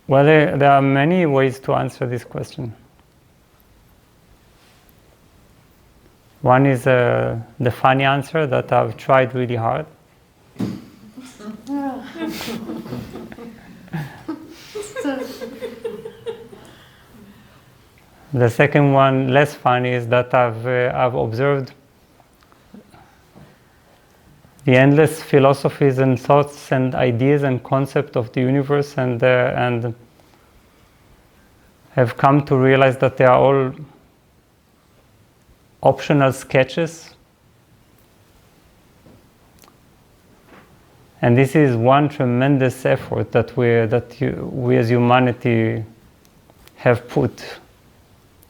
S1: Well, there are many ways to answer this question. One is the funny answer that I've tried really hard. The second one, less funny, is that I've observed the endless philosophies and thoughts and ideas and concept of the universe, and have come to realize that they are all optional sketches. And this is one tremendous effort that we as humanity have put,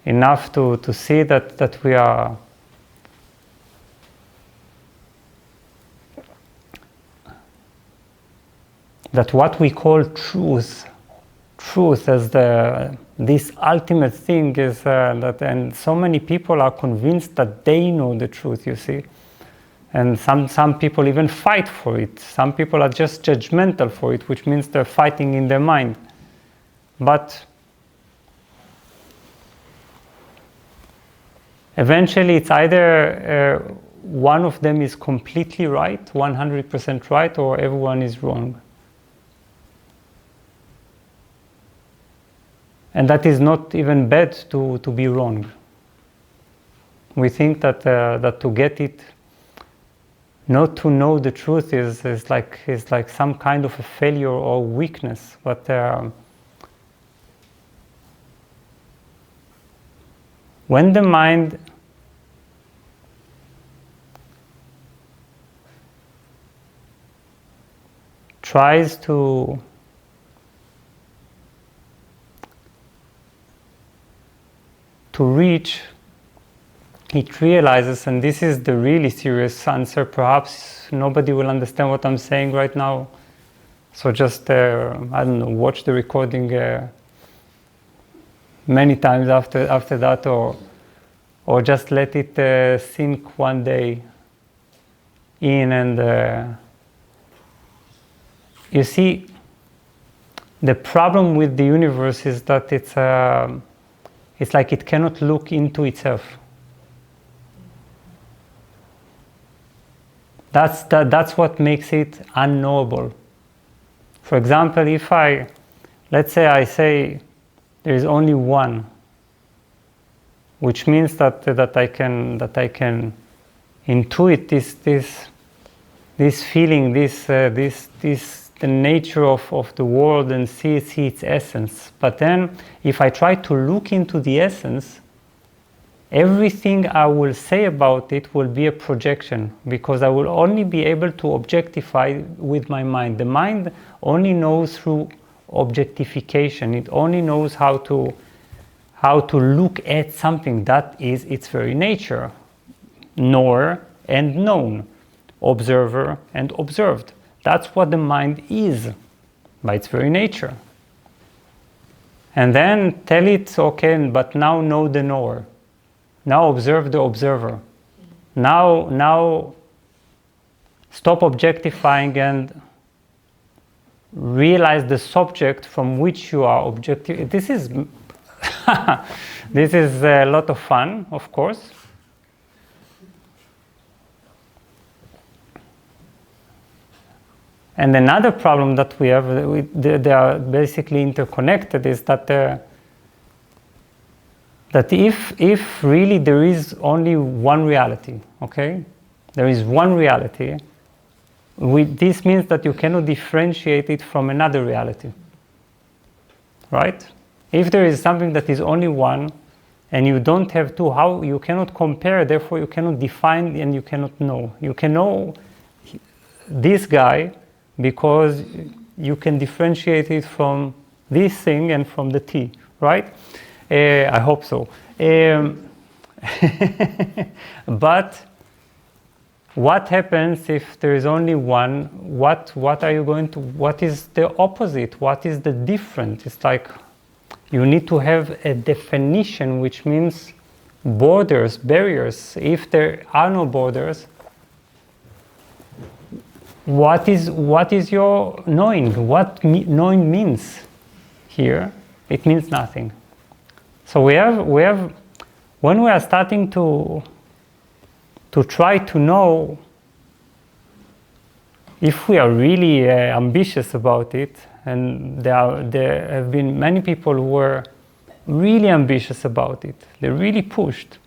S1: enough to see that we are that what we call truth as this ultimate thing is that, and so many people are convinced that they know the truth, you see. And some people even fight for it. Some people are just judgmental for it, which means they're fighting in their mind. But eventually it's either one of them is completely right, 100% right, or everyone is wrong. And that is not even bad to be wrong. We think that to get it, not to know the truth is like some kind of a failure or weakness. But when the mind tries to reach, it realizes, and this is the really serious answer, perhaps nobody will understand what I'm saying right now, so just, I don't know, watch the recording many times after that, or just let it sink one day in, and you see, the problem with the universe is that it's like it cannot look into itself. That's what makes it unknowable. For example, let's say I say there is only one, which means that I can intuit this feeling, the nature of the world, and see its essence. But then, if I try to look into the essence, everything I will say about it will be a projection, because I will only be able to objectify with my mind. The mind only knows through objectification. It only knows how to look at something. That is its very nature. Knower and known, observer and observed. That's what the mind is by its very nature. And then tell it, okay, but now know the knower. Now observe the observer. Now stop objectifying and realize the subject from which you are objective. This is this is a lot of fun, of course. And another problem that we have, they are basically interconnected, is that that if really there is only one reality, okay? There is one reality. This means that you cannot differentiate it from another reality, right? If there is something that is only one, and you don't have two, how you cannot compare, therefore you cannot define and you cannot know. You can know this guy because you can differentiate it from this thing and from the tea, right? I hope so. But what happens if there is only one? What are you going to, what is the opposite? What is the different? It's like you need to have a definition, which means borders, barriers. If there are no borders, what is your knowing? What knowing means here? It means nothing. So we have when we are starting to try to know, if we are really ambitious about it, and there have been many people who were really ambitious about it, they really pushed.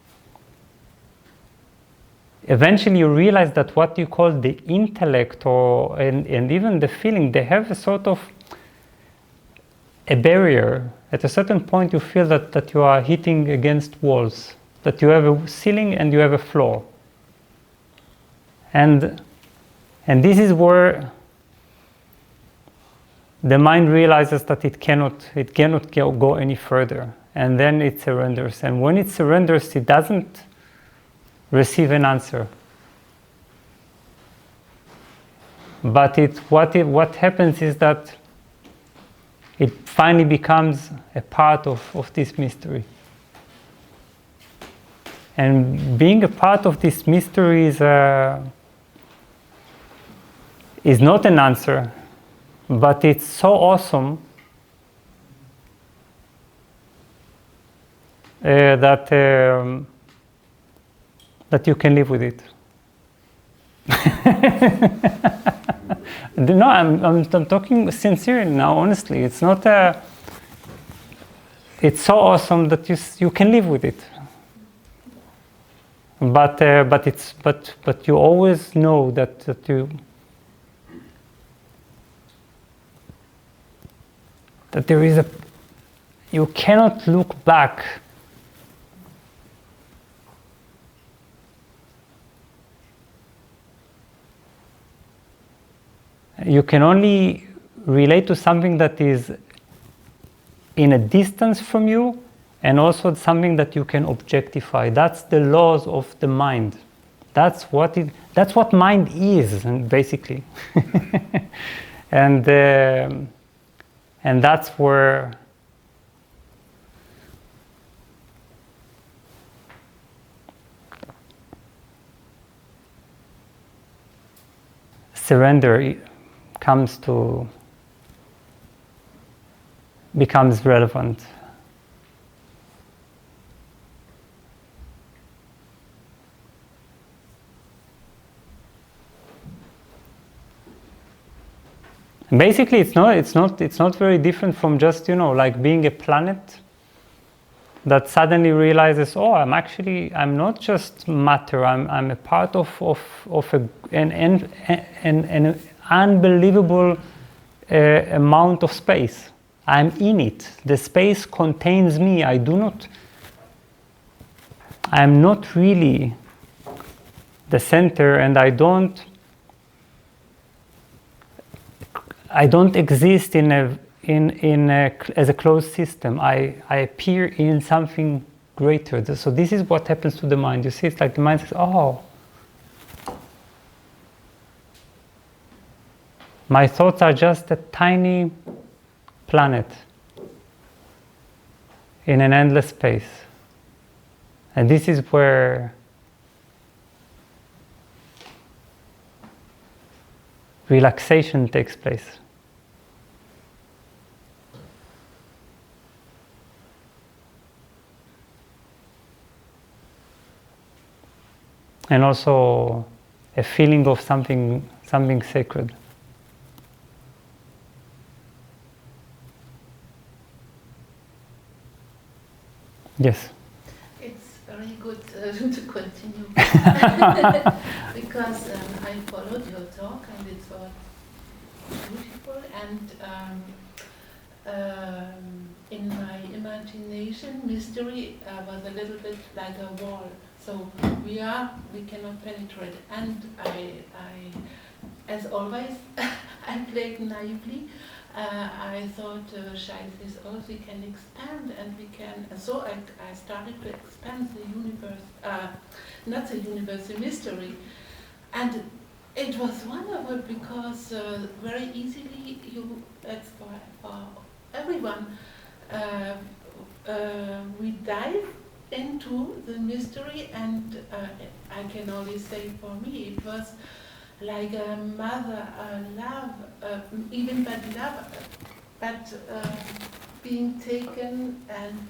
S1: Eventually you realize that what you call the intellect and even the feeling, they have a sort of a barrier. At a certain point you feel that you are hitting against walls, that you have a ceiling and you have a floor. And this is where the mind realizes that it cannot go any further, and then it surrenders. And when it surrenders, it doesn't receive an answer. But what happens is that it finally becomes a part of this mystery. And being a part of this mystery is not an answer, but it's so awesome that you can live with it. No, I'm talking sincerely now. Honestly, it's not it's so awesome that you can live with it. But you always know that there is you cannot look back. You can only relate to something that is in a distance from you, and also something that you can objectify. That's the laws of the mind. That's what mind is, basically. and that's where surrender becomes relevant. Basically, it's not very different from just, like being a planet that suddenly realizes, oh, I'm not just matter. I'm a part of an unbelievable amount of space. I'm in it. The space contains me. I'm not really the center, and I don't exist as a closed system. I appear in something greater. So this is what happens to the mind. You see, it's like the mind says, oh, my thoughts are just a tiny planet in an endless space. And this is where relaxation takes place. And also a feeling of something sacred. Yes.
S3: It's very good to continue because I followed your talk and it was beautiful, and in my imagination mystery was a little bit like a wall, so we cannot penetrate, and I as always I played naively. I thought Shai says, oh, we can expand and we can, so I started to expand the universe, not the universe, the mystery. And it was wonderful because very easily that's for everyone, we dive into the mystery, and I can only say for me it was like a mother, a love, even but love, but being taken and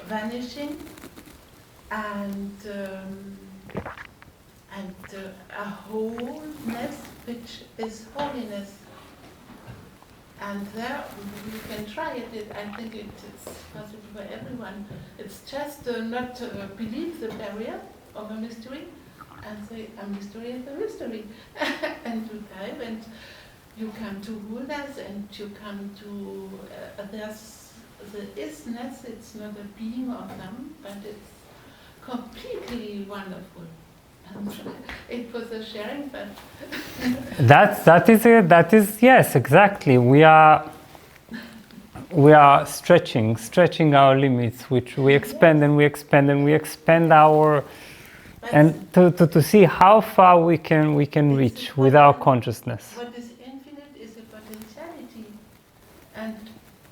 S3: vanishing, and a wholeness which is holiness. And there we can try it. I think it's possible for everyone. It's just not believe the barrier of a mystery, and say a mystery is a mystery, and you dive and you come to wholeness, and you come to there's the isness. It's not a being of them, but it's completely wonderful. And it was a sharing, but
S1: that is yes, exactly. We are stretching our limits, which we expand and we expand and we expand our, and to see how far we can reach with our consciousness.
S3: What is infinite is a potentiality, and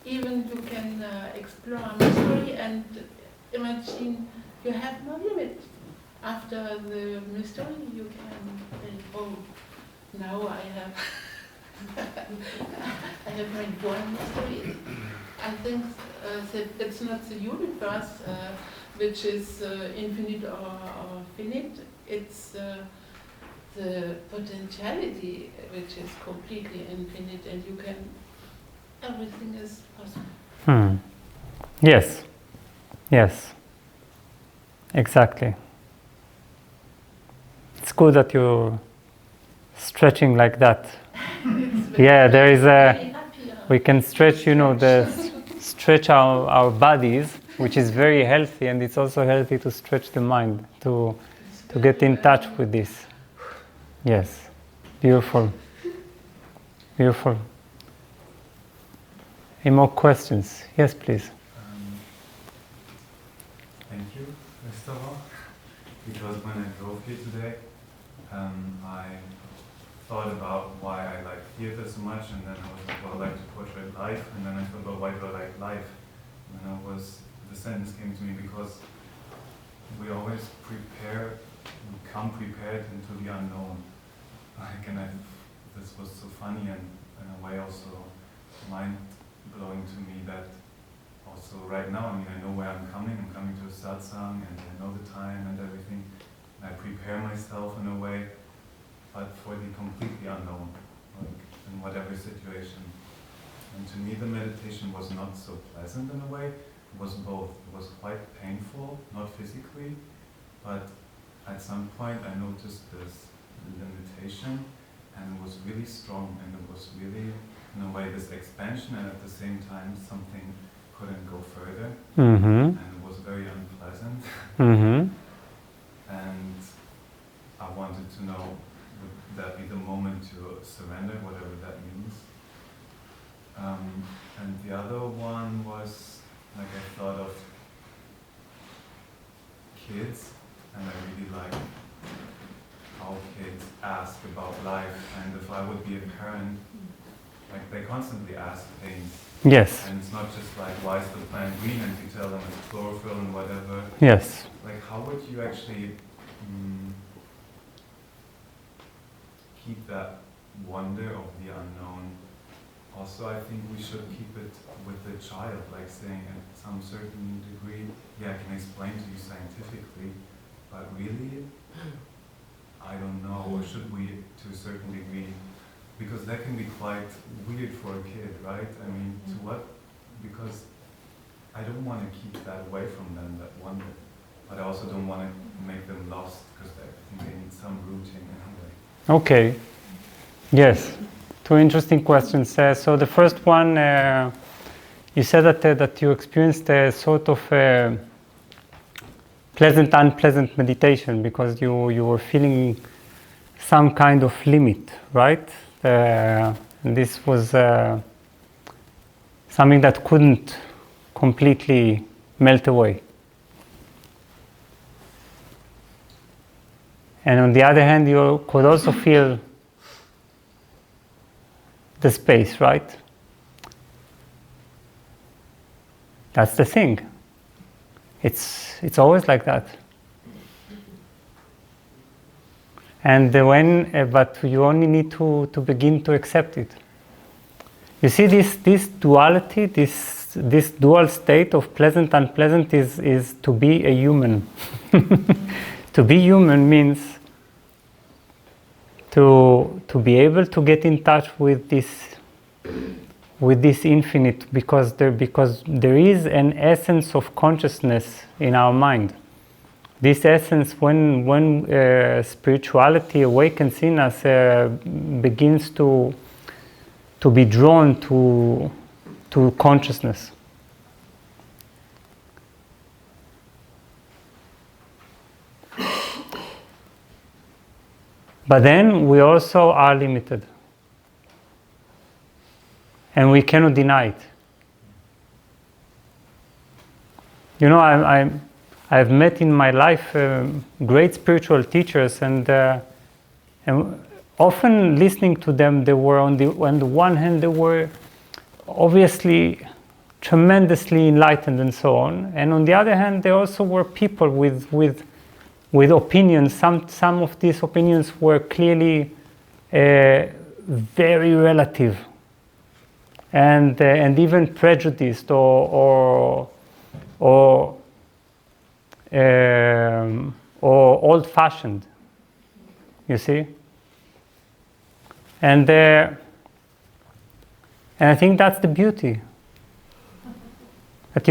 S3: even you can explore mystery and imagine you have no limit. After the mystery, you can think, oh, now I have my one mystery. I think that it's not the universe which is infinite or finite. It's the potentiality which is completely infinite, and you can, everything is possible.
S1: Yes. Yes. Exactly. It's good that you're stretching like that. Yeah, there is we can stretch, stretch our bodies, which is very healthy, and it's also healthy to stretch the mind, to get in touch with this. Yes, beautiful. Beautiful. Any more questions? Yes, please.
S4: Thank you, first of all, because when I drove here today, I thought about why I like theater so much, and then I was like, well, I like to portray life, and then I thought about why do I like life? And then the sentence came to me because we always come prepared into the unknown. This was so funny and in a way also mind-blowing to me that also right now, I know where I'm coming to a Satsang, and I know the time and everything. I prepare myself in a way, but for the completely unknown, like in whatever situation. And to me the meditation was not so pleasant in a way, it was both. It was quite painful, not physically, but at some point I noticed this limitation, and it was really strong, and it was really, in a way, this expansion, and at the same time something couldn't go further, and it was very unpleasant. And I wanted to know, would that be the moment to surrender, whatever that means? And the other one was, like, I thought of kids, and I really like how kids ask about life, and if I would be a parent, like, they constantly ask things.
S1: Yes.
S4: And it's not just like, why is the plant green, and you tell them it's chlorophyll and whatever.
S1: Yes.
S4: Like, how would you actually keep that wonder of the unknown? Also, I think we should keep it with the child, like saying at some certain degree, yeah, I can explain to you scientifically, but really, I don't know, or should we, to a certain degree, because that can be quite weird for a kid, right? I mean, to what? Because I don't want to keep that away from them, that wonder, but I also don't want to make them lost, because I think they need some rooting anyway.
S1: Okay. Yes. Two interesting questions. So the first one, you said that you experienced a sort of pleasant, unpleasant meditation because you were feeling some kind of limit, right? This was something that couldn't completely melt away. And on the other hand, you could also feel the space, right? That's the thing. It's always like that. And but you only need to begin to accept it. You see, this duality, this dual state of pleasant, unpleasant is to be a human. To be human means to be able to get in touch with this infinite, because there is an essence of consciousness in our mind. This essence, when spirituality awakens in us, begins to be drawn to consciousness. But then we also are limited. And we cannot deny it. You know, I've met in my life great spiritual teachers, and often listening to them, they were on the one hand, they were obviously tremendously enlightened and so on, and on the other hand, they also were people with opinions. Some of these opinions were clearly very relative, and even prejudiced or old-fashioned. You see, and I think that's the beauty, that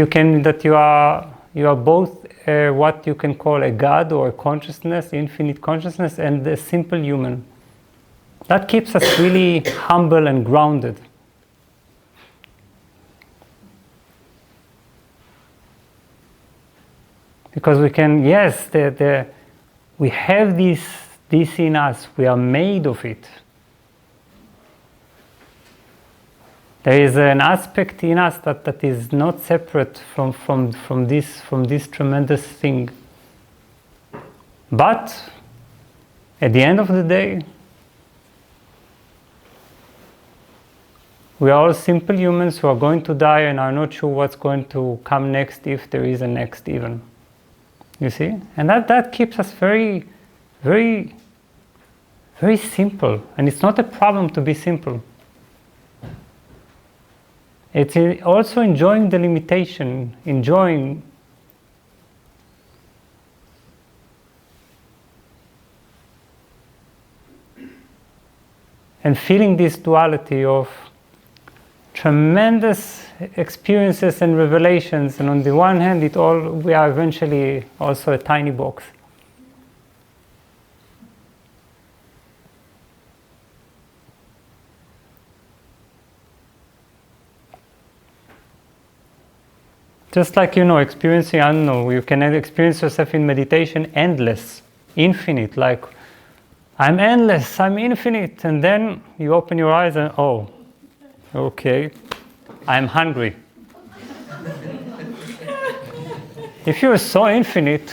S1: you are both what you can call a God or a consciousness, infinite consciousness, and a simple human. That keeps us really humble and grounded. Because we can, yes, we have this in us. We are made of it. There is an aspect in us that is not separate from this tremendous thing. But at the end of the day, we are all simple humans who are going to die and are not sure what's going to come next, if there is a next even. You see? And that keeps us very, very, very simple. And it's not a problem to be simple. It's also enjoying the limitation, enjoying and feeling this duality of tremendous experiences and revelations, and on the one hand, we are eventually also a tiny box. Just like, experiencing, I don't know, you can experience yourself in meditation endless, infinite, like, I'm endless, I'm infinite, and then you open your eyes and, oh, okay, I'm hungry. If you're so infinite,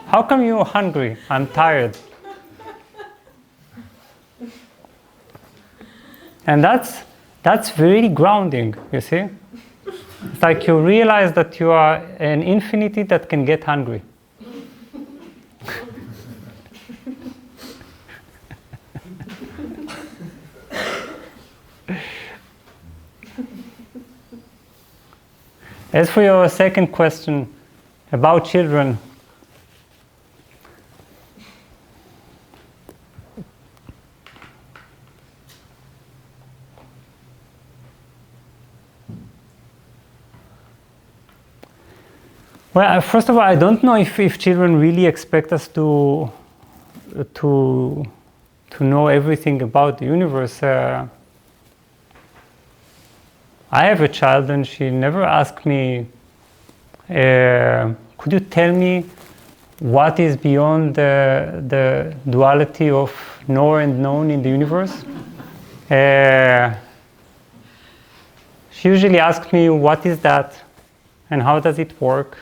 S1: how come you're hungry? I'm tired. And that's really grounding, you see? It's like you realize that you are an infinity that can get hungry. As for your second question about children, Well, first of all, I don't know if children really expect us to know everything about the universe. I have a child, and she never asked me, could you tell me what is beyond the duality of knower and known in the universe? She usually asks me, what is that, and how does it work,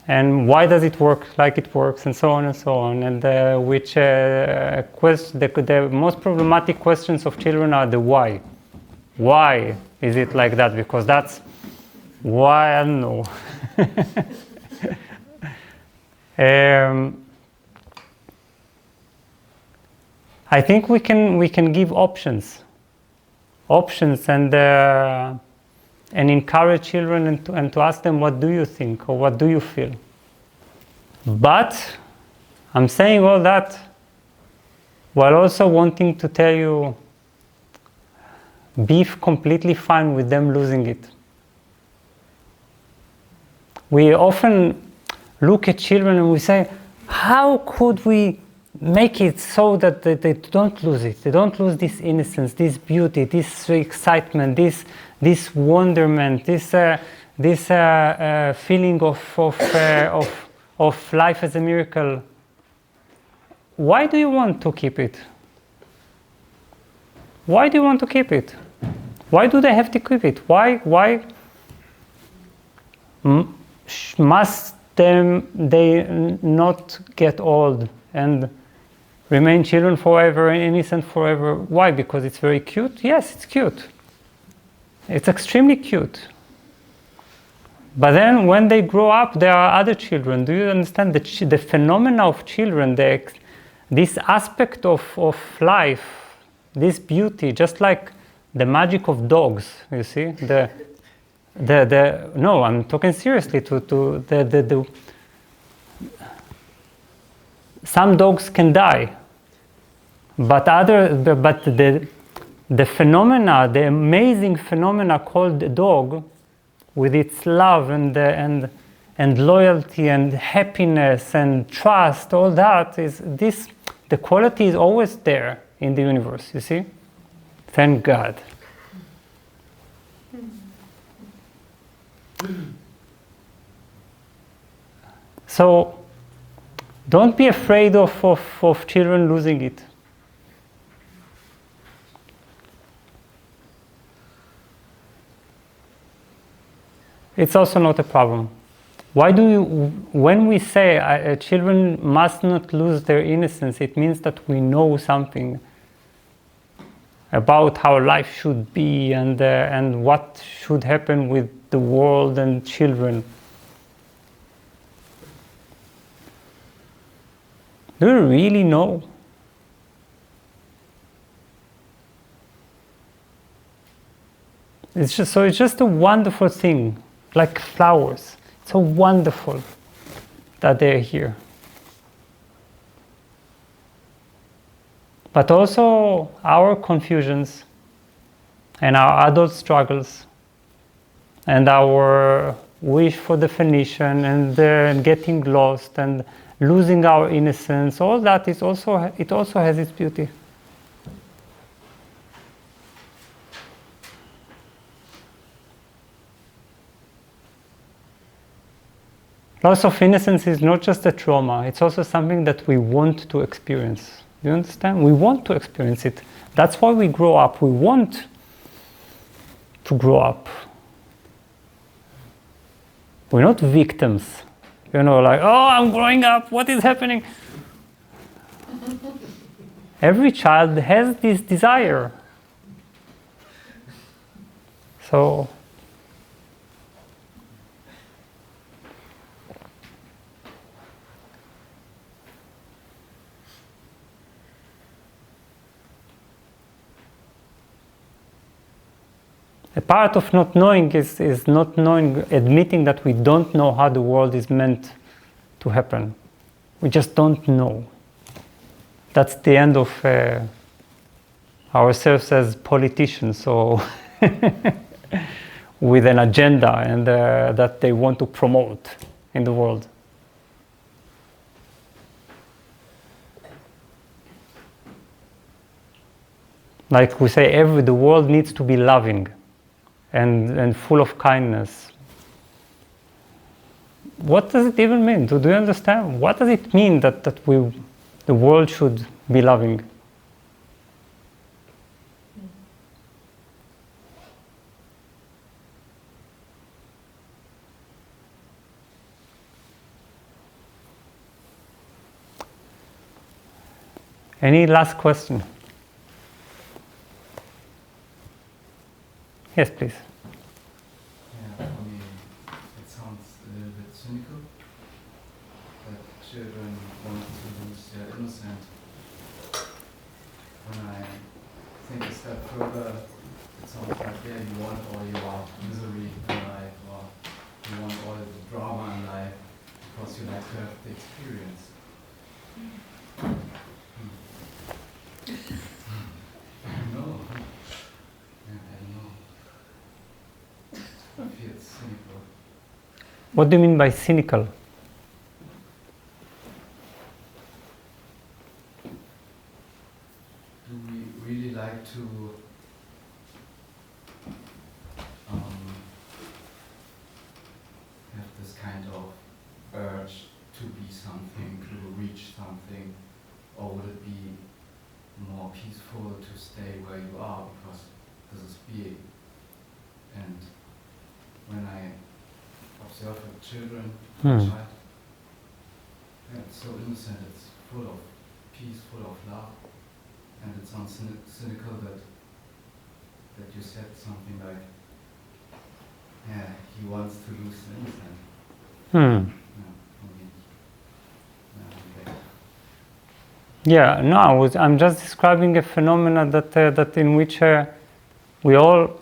S1: and why does it work like it works, and so on and so on. And the most problematic questions of children are the why. Why is it like that? Because that's why, I don't know. I think we can give options and encourage children and to ask them, what do you think, or what do you feel? But I'm saying all that while also wanting to tell you, be completely fine with them losing it. We often look at children and we say, how could we make it so that they don't lose it? They don't lose this innocence, this beauty, this excitement, this wonderment, this feeling of life as a miracle. Why do you want to keep it? Why do you want to keep it? Why do they have to keep it? Why must they not get old and remain children forever and innocent forever? Why? Because it's very cute? Yes, it's cute. It's extremely cute. But then when they grow up, there are other children. Do you understand the phenomena of children, this aspect of life, this beauty, just like the magic of dogs, you see? No, I'm talking seriously. Some dogs can die, but the phenomena, the amazing phenomena called the dog, with its love and loyalty and happiness and trust, all that is this. The quality is always there in the universe. You see, thank God. So, don't be afraid of children losing it. It's also not a problem. Why do you, when we say children must not lose their innocence, it means that we know something about how life should be and what should happen with the world and children. Do you really know? It's just a wonderful thing, like flowers. It's so wonderful that they're here. But also our confusions and our adult struggles and our wish for definition and getting lost and losing our innocence, all that is also has its beauty. Loss of innocence is not just a trauma, it's also something that we want to experience. You understand? We want to experience it. That's why we grow up. We want to grow up. We're not victims. You know, like, oh, I'm growing up, what is happening? Every child has this desire. So, a part of not knowing is not knowing, admitting that we don't know how the world is meant to happen. We just don't know. That's the end of ourselves as politicians, so with an agenda and that they want to promote in the world. Like we say, the world needs to be loving and full of kindness. What does it even mean? Do you understand? What does it mean that the world should be loving? Any last question? Yes, please.
S5: Yeah, for me, it sounds a little bit cynical that children want to lose their innocence. When I think a step further, it sounds like, yeah, you want all your misery in life, or you want all the drama in life, because you like to have the experience. No. Yeah, I don't know. I feel cynical.
S1: What do you mean by cynical?
S5: Do we really like to have this kind of urge to be something, to reach something, or would it be more peaceful to stay where you are because this is being? And when I observe with children, child, yeah, it's so innocent, it's full of peace, full of love, and it sounds cynical that you said something like, yeah, he wants to lose the innocent. Yeah, for me.
S1: Yeah, no, I'm just describing a phenomenon that in which we all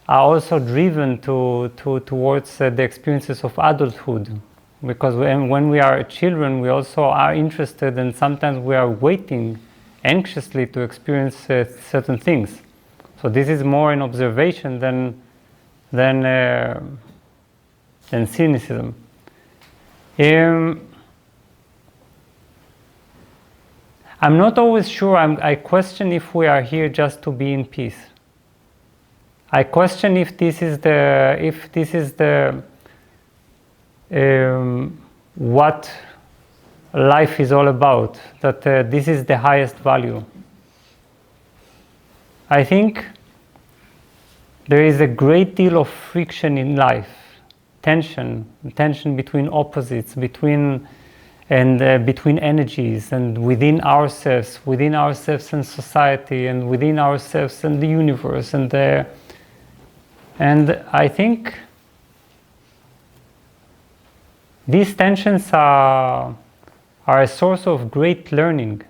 S1: are also driven towards the experiences of adulthood, because when we are children, we also are interested, and sometimes we are waiting anxiously to experience certain things. So this is more an observation than cynicism. I'm not always sure. I question if we are here just to be in peace. I question if this is what life is all about. That this is the highest value. I think there is a great deal of friction in life, tension between opposites, between energies, and within ourselves and society, and within ourselves and the universe, and I think these tensions are a source of great learning,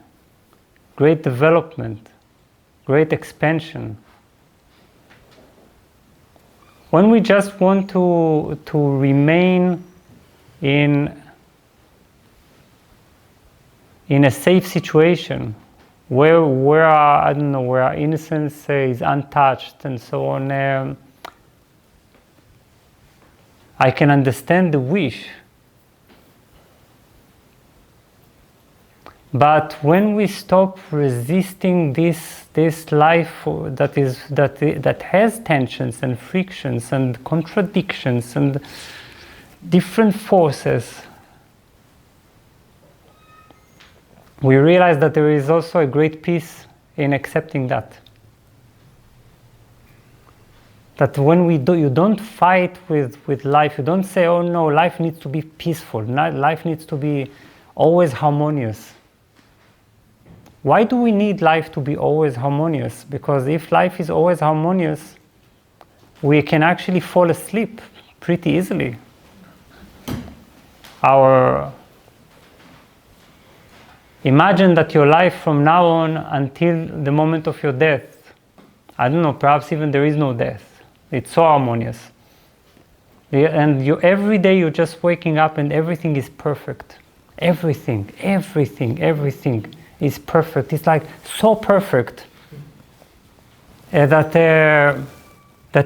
S1: great development, great expansion. When we just want to remain in a safe situation where our innocence is untouched and so on, I can understand the wish. But when we stop resisting this life that has tensions and frictions and contradictions and different forces, we realize that there is also a great peace in accepting that. That when you don't fight with life, you don't say, oh no, life needs to be peaceful, life needs to be always harmonious. Why do we need life to be always harmonious? Because if life is always harmonious, we can actually fall asleep pretty easily. Imagine that your life from now on until the moment of your death, I don't know, perhaps even there is no death. It's so harmonious. And every day you're just waking up and everything is perfect. Everything is perfect. It's like so perfect that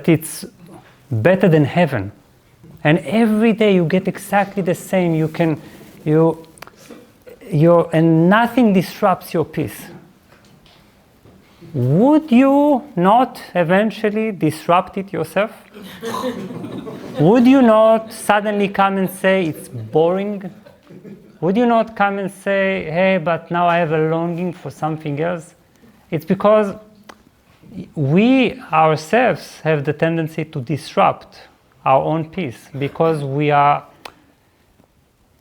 S1: it's better than heaven. And every day you get exactly the same. And nothing disrupts your peace. Would you not eventually disrupt it yourself? Would you not suddenly come and say it's boring? Would you not come and say, hey, but now I have a longing for something else? It's because we ourselves have the tendency to disrupt our own peace, because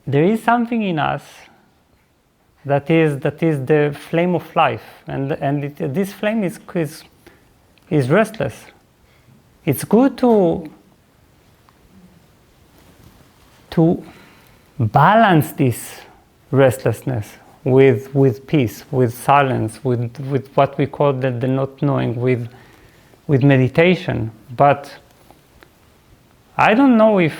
S1: there is something in us that is the flame of life, and this flame is restless. It's good to balance this restlessness with peace, with silence, with what we call the not knowing, with meditation. But I don't know if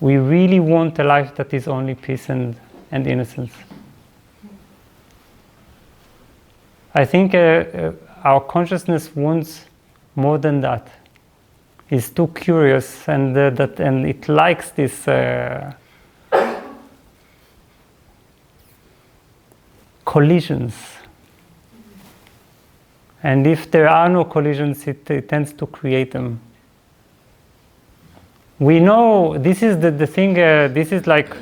S1: we really want a life that is only peace and innocence. I think our consciousness wants more than that. It's too curious, and it likes this collisions. And if there are no collisions, it tends to create them. We know this is the thing. This is like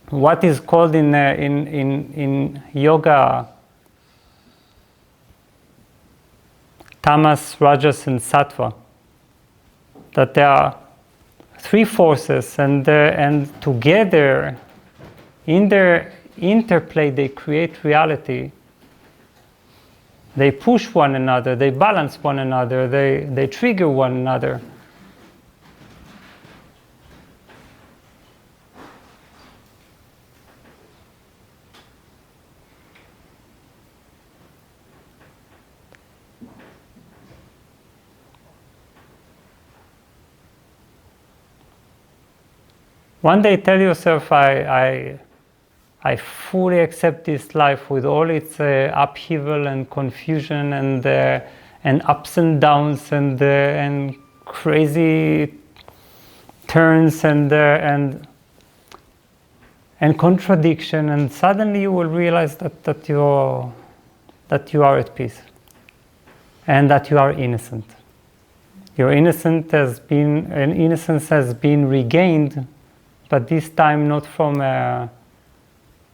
S1: what is called in yoga tamas, rajas, and sattva. That there are three forces, and together, in their interplay, they create reality. They push one another, they balance one another, they trigger one another. One day tell yourself, I fully accept this life with all its upheaval and confusion and ups and downs and crazy turns and contradiction, and suddenly you will realize that you are at peace and that you are innocent. Your innocence has been regained, but this time not from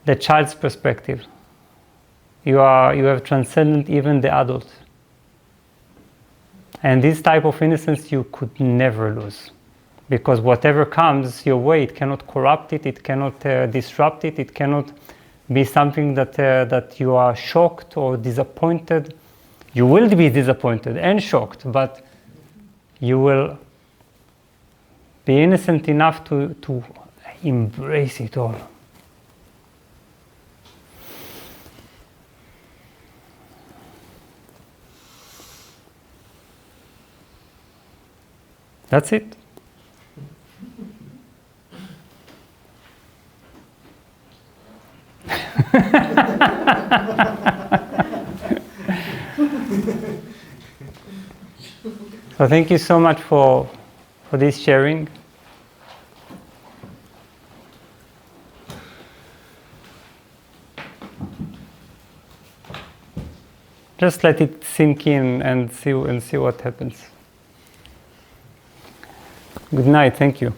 S1: the child's perspective. You have transcended even the adult. And this type of innocence you could never lose. Because whatever comes your way, it cannot corrupt it, it cannot disrupt it, it cannot be something that you are shocked or disappointed. You will be disappointed and shocked, but you will be innocent enough to embrace it all. That's it. So thank you so much for this sharing. Just let it sink in and see what happens. Good night. Thank you.